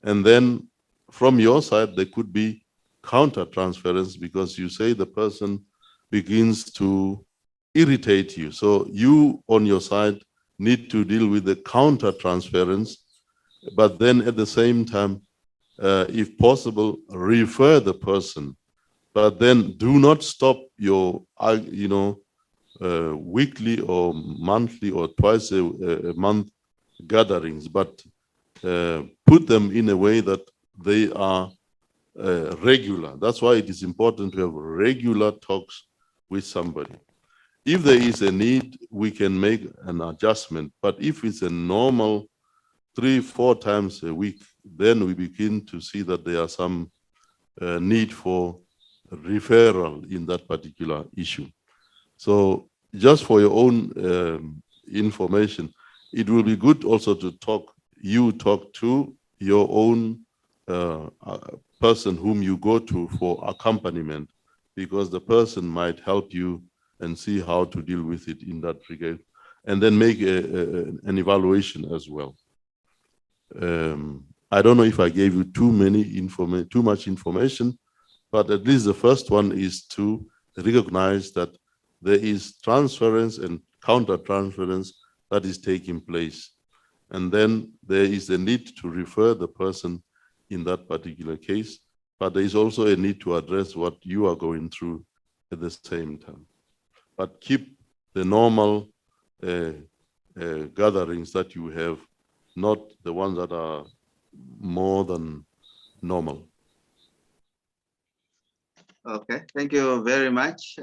And then from your side, there could be counter transference because you say the person begins to irritate you. So you on your side need to deal with the counter transference, but then at the same time, if possible, refer the person. But then do not stop your, weekly or monthly or twice a month gatherings, but put them in a way that they are regular. That's why it is important to have regular talks with somebody. If there is a need, we can make an adjustment. But if it's a normal 3-4 times a week, then we begin to see that there are some need for referral in that particular issue. So just for your own information, it will be good also to talk to your own person whom you go to for accompaniment, because the person might help you and see how to deal with it in that regard, and then make an evaluation as well. I don't know if I gave you too much information, but at least the first one is to recognize that there is transference and counter transference that is taking place. And then there is a need to refer the person in that particular case, but there is also a need to address what you are going through at the same time. But keep the normal gatherings that you have, not the ones that are more than normal. Okay, thank you very much.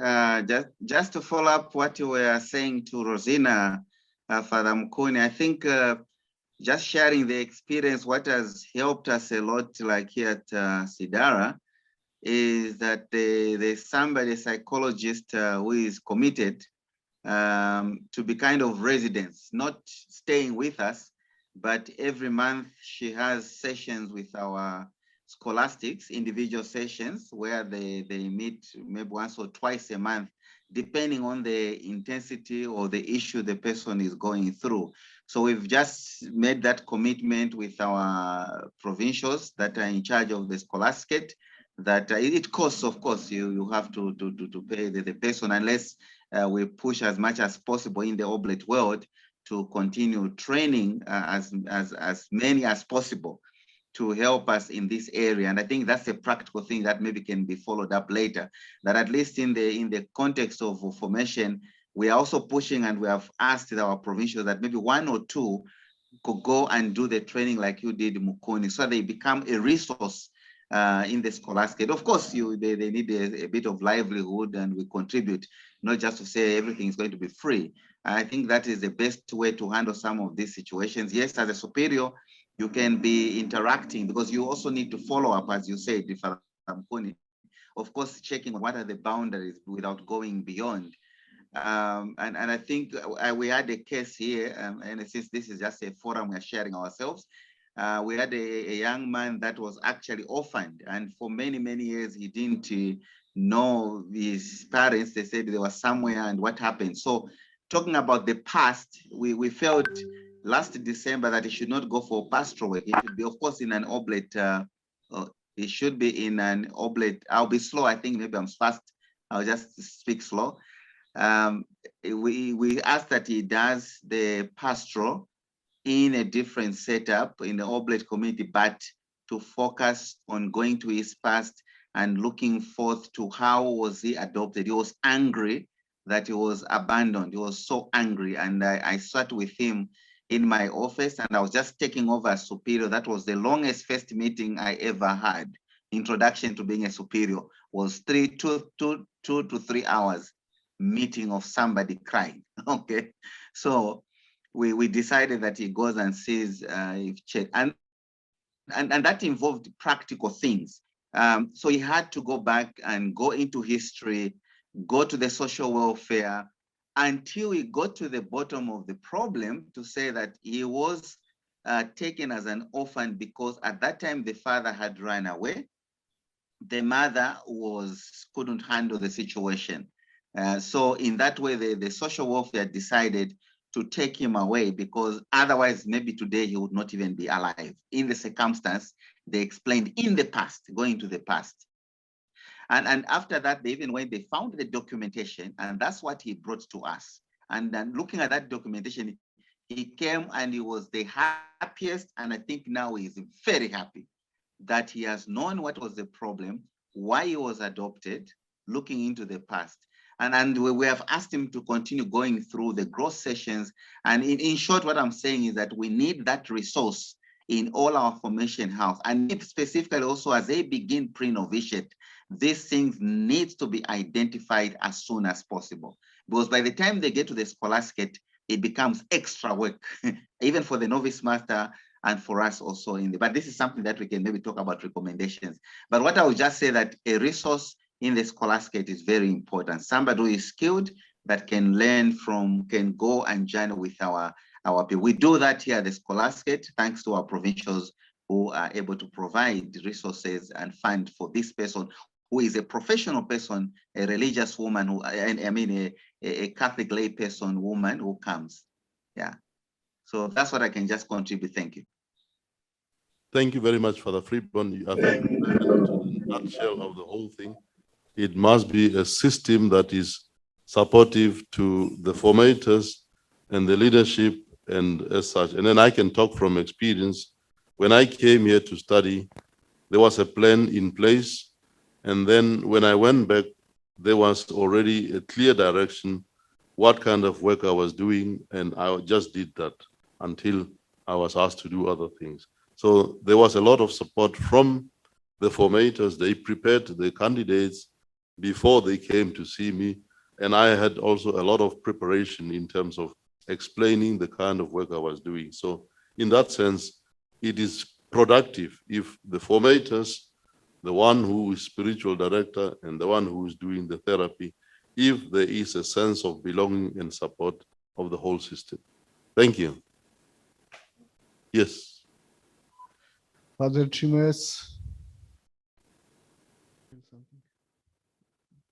Just to follow up what you were saying to Rosina, Father Mokone, I think just sharing the experience, what has helped us a lot, like here at Sidara, is that there's somebody, a psychologist who is committed to be kind of residence, not staying with us, but every month she has sessions with our scholastics, individual sessions where they meet maybe once or twice a month, depending on the intensity or the issue the person is going through. So we've just made that commitment with our provincials that are in charge of the scholasticate, that it costs, of course, you have to pay the person, unless we push as much as possible in the oblate world to continue training as many as possible to help us in this area. And I think that's a practical thing that maybe can be followed up later, that at least in the context of formation, we are also pushing, and we have asked our provincials that maybe 1 or 2 could go and do the training like you did, Mokone, so they become a resource in the scholastic. Of course, they need a bit of livelihood, and we contribute, not just to say everything is going to be free. I think that is the best way to handle some of these situations. Yes, as a superior, you can be interacting, because you also need to follow up, as you said, of course, checking what are the boundaries without going beyond. And I think we had a case here, and since this is just a forum we're sharing ourselves, we had a young man that was actually orphaned, and for many years he didn't know his parents. They said they were somewhere and what happened. So talking about the past, we felt last December that he should not go for pastoral work. He should be, of course, in an oblate. He should be in an oblate. I'll be slow. I think maybe I'm fast. I'll just speak slow. We asked that he does the pastoral in a different setup in the oblate community, but to focus on going to his past and looking forth to how was he adopted. He was angry that he was abandoned. He was so angry. And I sat with him in my office and I was just taking over as superior. That was the longest first meeting I ever had. Introduction to being a superior was 2 to 3 hours meeting of somebody crying. Okay. So we decided that he goes and sees if check and that involved practical things. So he had to go back and go into history, go to the social welfare until he got to the bottom of the problem to say that he was taken as an orphan because at that time the father had run away. The mother couldn't handle the situation. So in that way, the social welfare decided to take him away because otherwise maybe today he would not even be alive. In the circumstance, they explained in the past, going to the past. And after that, they even when they found the documentation, and that's what he brought to us. And then looking at that documentation, he came and he was the happiest, and I think now he's very happy that he has known what was the problem, why he was adopted, looking into the past. And we have asked him to continue going through the growth sessions. And in short, what I'm saying is that we need that resource in all our formation house. And specifically also as they begin pre-novitiate, these things need to be identified as soon as possible. Because by the time they get to the scholasticate, it becomes extra work, even for the novice master and for us also but this is something that we can maybe talk about recommendations. But what I would just say that a resource in the scholasticate is very important. Somebody who is skilled that can learn from, can go and journey with our people. We do that here at the scholasticate, thanks to our provincials who are able to provide resources and fund for this person who is a professional person, a religious woman who, I mean, a Catholic lay person, woman who comes. Yeah. So that's what I can just contribute. Thank you. Thank you very much, Father Freeborn. I think the nutshell of the whole thing, it must be a system that is supportive to the formators and the leadership and as such. And then I can talk from experience. When I came here to study, there was a plan in place. And then when I went back, there was already a clear direction, what kind of work I was doing. And I just did that until I was asked to do other things. So there was a lot of support from the formators. They prepared the candidates before they came to see me. And I had also a lot of preparation in terms of explaining the kind of work I was doing. So in that sense, it is productive if the formators, the one who is spiritual director and the one who is doing the therapy, if there is a sense of belonging and support of the whole system. Thank you. Yes. Father Chimes.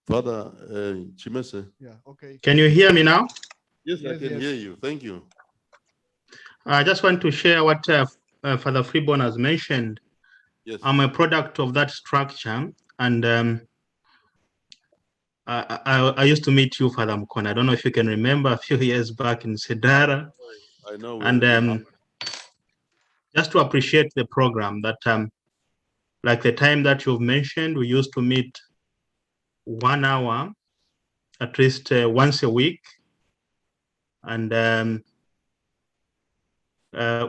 Father Chimese. Yeah, okay. Can you hear me now? Yes, I Yes, can yes. hear you. Thank you. I just want to share what Father Freeborn has mentioned. Yes. I'm a product of that structure, and I used to meet you, Father Mokone. I don't know if you can remember a few years back in Sedara. I know. And just to appreciate the program that, like the time that you've mentioned, we used to meet 1 hour, at least once a week. And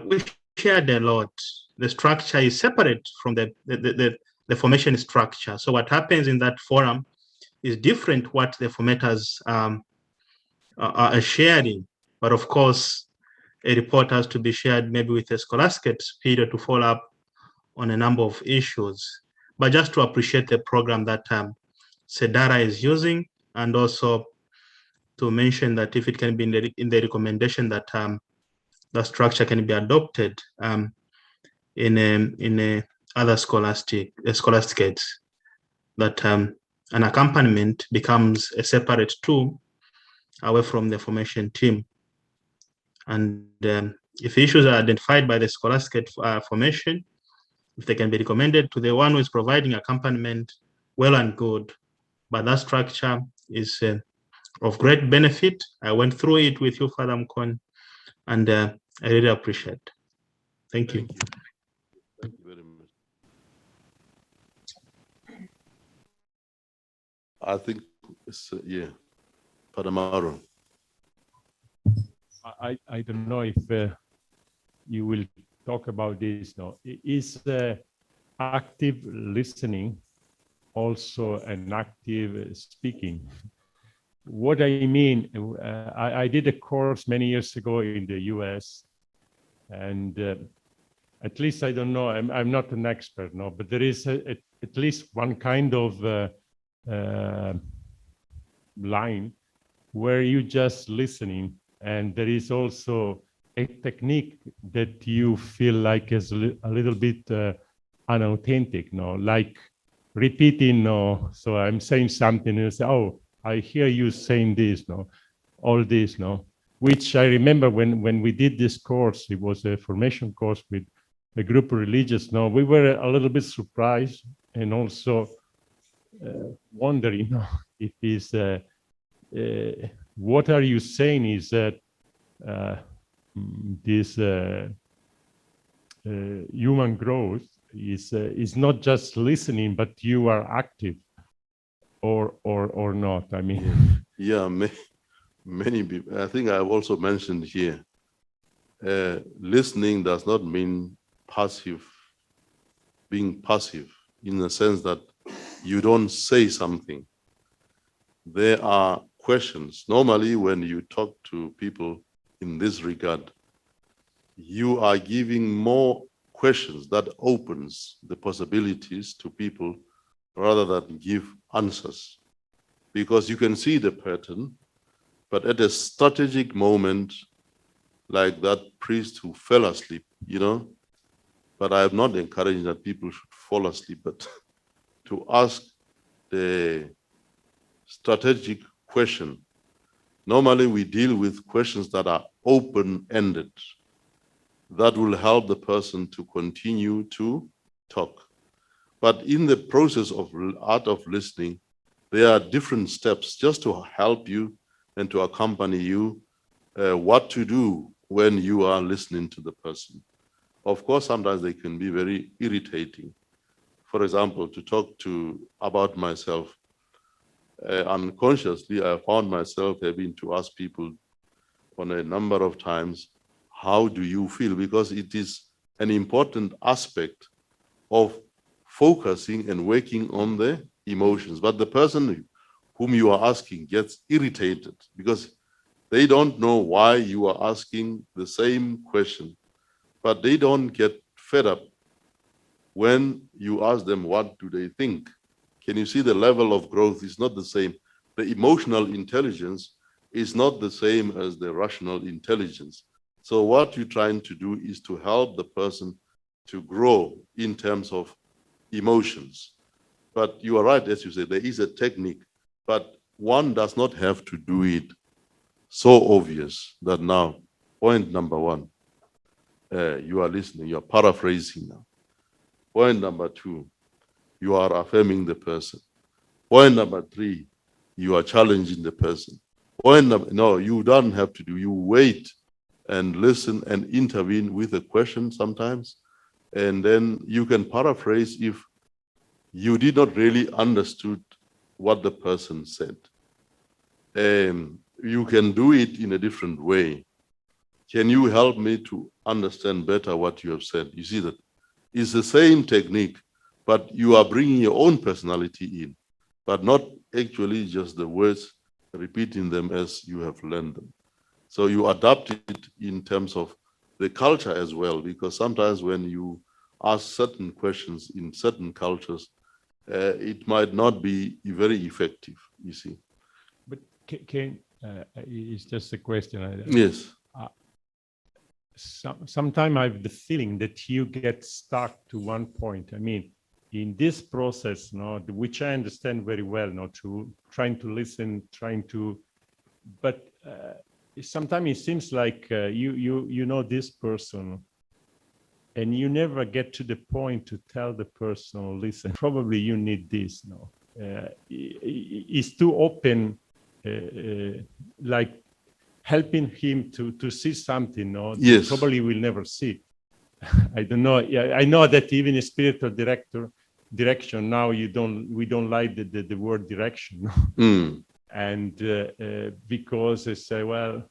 we shared a lot. The structure is separate from the formation structure. So what happens in that forum is different what the formators are sharing. But of course, a report has to be shared maybe with a scholastic period to follow up on a number of issues. But just to appreciate the program that Sedara is using, and also to mention that if it can be in the recommendation that the structure can be adopted in other scholasticates, that an accompaniment becomes a separate tool away from the formation team. And if issues are identified by the scholastic formation, if they can be recommended to the one who is providing accompaniment, well and good. But that structure is of great benefit. I went through it with you, Father Mokone, and I really appreciate it. Thank you. Thank you very much. I think, yeah, Father Mauro. I don't know if you will talk about this. No, is active listening also an active speaking? What I mean, I did a course many years ago in the US, and at least I don't know, I'm not an expert, no, but there is at least one kind of line where you just listening, and there is also a technique that you feel like is a little bit unauthentic, no, like repeating, no. So I'm saying something and you say, oh, I hear you saying this, no, all this, no, which I remember when we did this course, it was a formation course with a group of religious, no, we were a little bit surprised and also wondering, no, if it's, what are you saying is that this human growth is not just listening, but you are active, or not. I mean, yeah, many people. I think I've also mentioned here. Listening does not mean passive, being passive in the sense that you don't say something. There are questions. Normally, when you talk to people in this regard, you are giving more questions that opens the possibilities to people rather than give answers. Because you can see the pattern, but at a strategic moment, like that priest who fell asleep, you know, but I am not encouraging that people should fall asleep, but to ask the strategic question. Normally we deal with questions that are open-ended. That will help the person to continue to talk. But in the process of art of listening, there are different steps just to help you and to accompany you what to do when you are listening to the person. Of course, sometimes they can be very irritating. For example, to talk about myself, unconsciously, I found myself having to ask people on a number of times, how do you feel? Because it is an important aspect of focusing and working on the emotions. But the person whom you are asking gets irritated because they don't know why you are asking the same question, but they don't get fed up when you ask them what do they think. Can you see the level of growth is not the same? The emotional intelligence is not the same as the rational intelligence. So what you're trying to do is to help the person to grow in terms of emotions. But you are right, as you say, there is a technique, but one does not have to do it so obvious that now, point number one, you are listening, you are paraphrasing now. Point number two, you are affirming the person. Point number three, you are challenging the person. Point number, no, you don't have to do, you wait and listen and intervene with a question sometimes. And then you can paraphrase if you did not really understood what the person said. You can do it in a different way. Can you help me to understand better what you have said? You see that it's the same technique, but you are bringing your own personality in, but not actually just the words, repeating them as you have learned them. So you adapt it in terms of the culture as well, because sometimes when you ask certain questions in certain cultures, it might not be very effective, you see. but it's just a question. Yes. Sometimes I have the feeling that you get stuck to one point. I mean, in this process, which I understand very well, to trying to listen, but sometimes it seems like you know this person, and you never get to the point to tell the person, listen, probably you need this. It's too open, like helping him to see something, Yes. that probably will never see. I don't know. Yeah, I know that even a spiritual direction now we don't like the word direction, and because they say, well,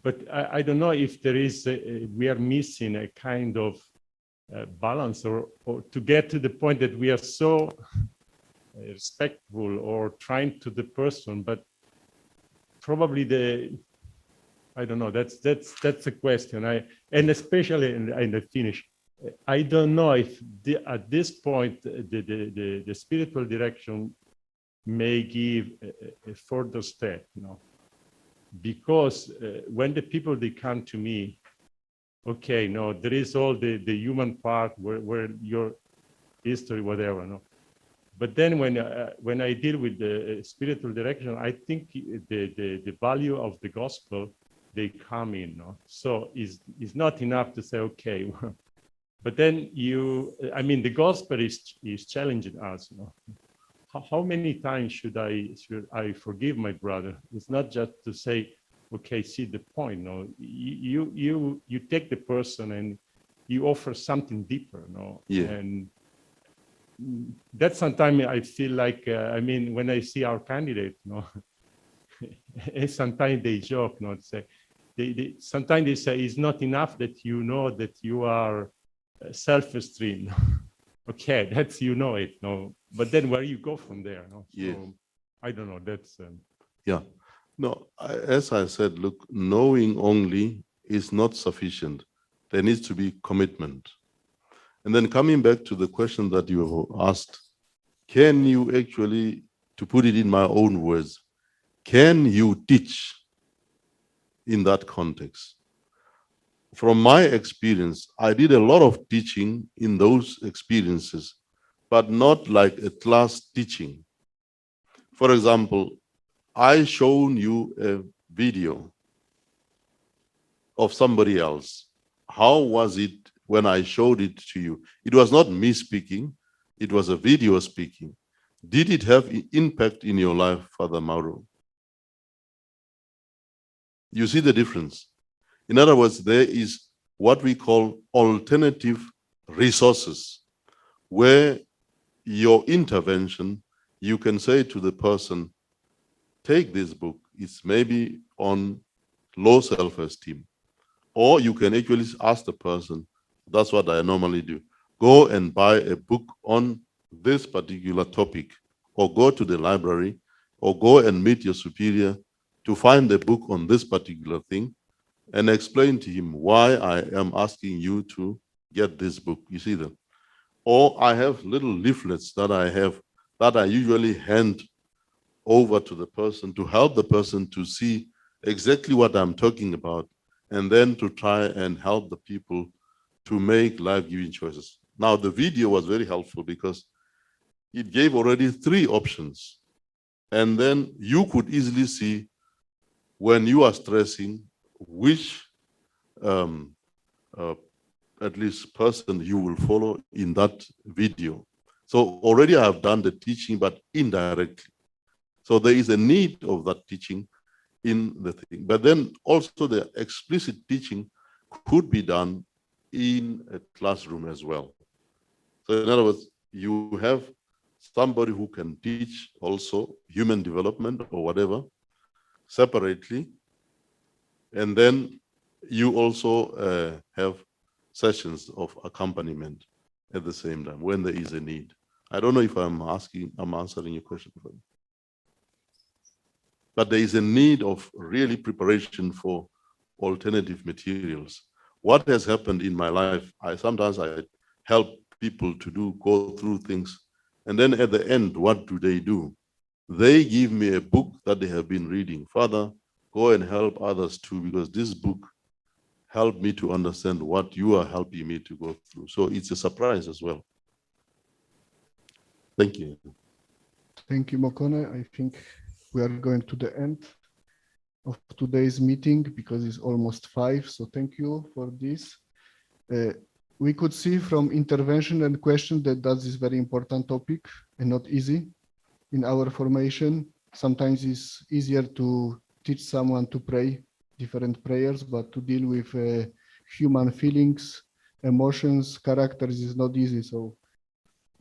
but I don't know if there is we are missing a kind of balance, or to get to the point that we are so respectful or trying to the person, but probably I don't know. That's a question. And especially, and I finish. I don't know if at this point the spiritual direction may give a further step, because when the people they come to me, okay, there is all the human part where your history, whatever, But then when I deal with the spiritual direction, I think the value of the gospel, they come in. So it's not enough to say, okay, but then the gospel is challenging us. How many times should I forgive my brother? It's not just to say, okay, see the point. You take the person and you offer something deeper. Yeah. And that sometimes I feel like, when I see our candidate, sometimes they joke, say, sometimes they say it's not enough that you know that you are self-esteem. Okay, that's it, but then where you go from there, Yeah. So I don't know. That's Yeah. No, as I said, look, knowing only is not sufficient. There needs to be commitment. And then coming back to the question that you have asked, can you actually, to put it in my own words, can you teach in that context? From my experience, I did a lot of teaching in those experiences, but not like a class teaching. For example, I shown you a video of somebody else. How was it when I showed it to you? It was not me speaking, it was a video speaking. Did it have impact in your life, Father Mauro? You see the difference? In other words, there is what we call alternative resources, where your intervention, you can say to the person, take this book, it's maybe on low self-esteem. Or you can actually ask the person, that's what I normally do, go and buy a book on this particular topic, or go to the library, or go and meet your superior to find a book on this particular thing, and explain to him why I am asking you to get this book. You see them? Or I have little leaflets that I have that I usually hand over to the person to help the person to see exactly what I'm talking about, and then to try and help the people to make life-giving choices. Now, the video was very helpful because it gave already 3 options. And then you could easily see when you are stressing which at least person you will follow in that video. So already I have done the teaching, but indirectly. So there is a need of that teaching in the thing. But then also the explicit teaching could be done in a classroom as well. So in other words, you have somebody who can teach also human development or whatever separately. And then you also have sessions of accompaniment at the same time when there is a need. I don't know if I'm answering your question. But there is a need of really preparation for alternative materials. What has happened in my life, sometimes I help people to go through things. And then at the end, what do? They give me a book that they have been reading. Father, go and help others too, because this book helped me to understand what you are helping me to go through. So it's a surprise as well. Thank you. Thank you, Mokone. I think we are going to the end of today's meeting because it's almost 5. So thank you for this. We could see from intervention and question that that is very important topic and not easy in our formation. Sometimes it's easier to teach someone to pray different prayers, but to deal with human feelings, emotions, characters is not easy. So,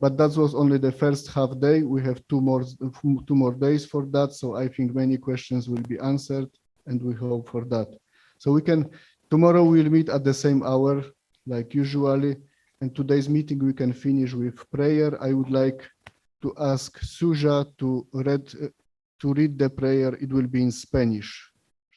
but that was only the first half day. We have two more days for that. So I think many questions will be answered, and we hope for that. So we can, tomorrow we'll meet at the same hour like usually, and today's meeting we can finish with prayer. I would like to ask Suja to read the prayer. It will be in Spanish.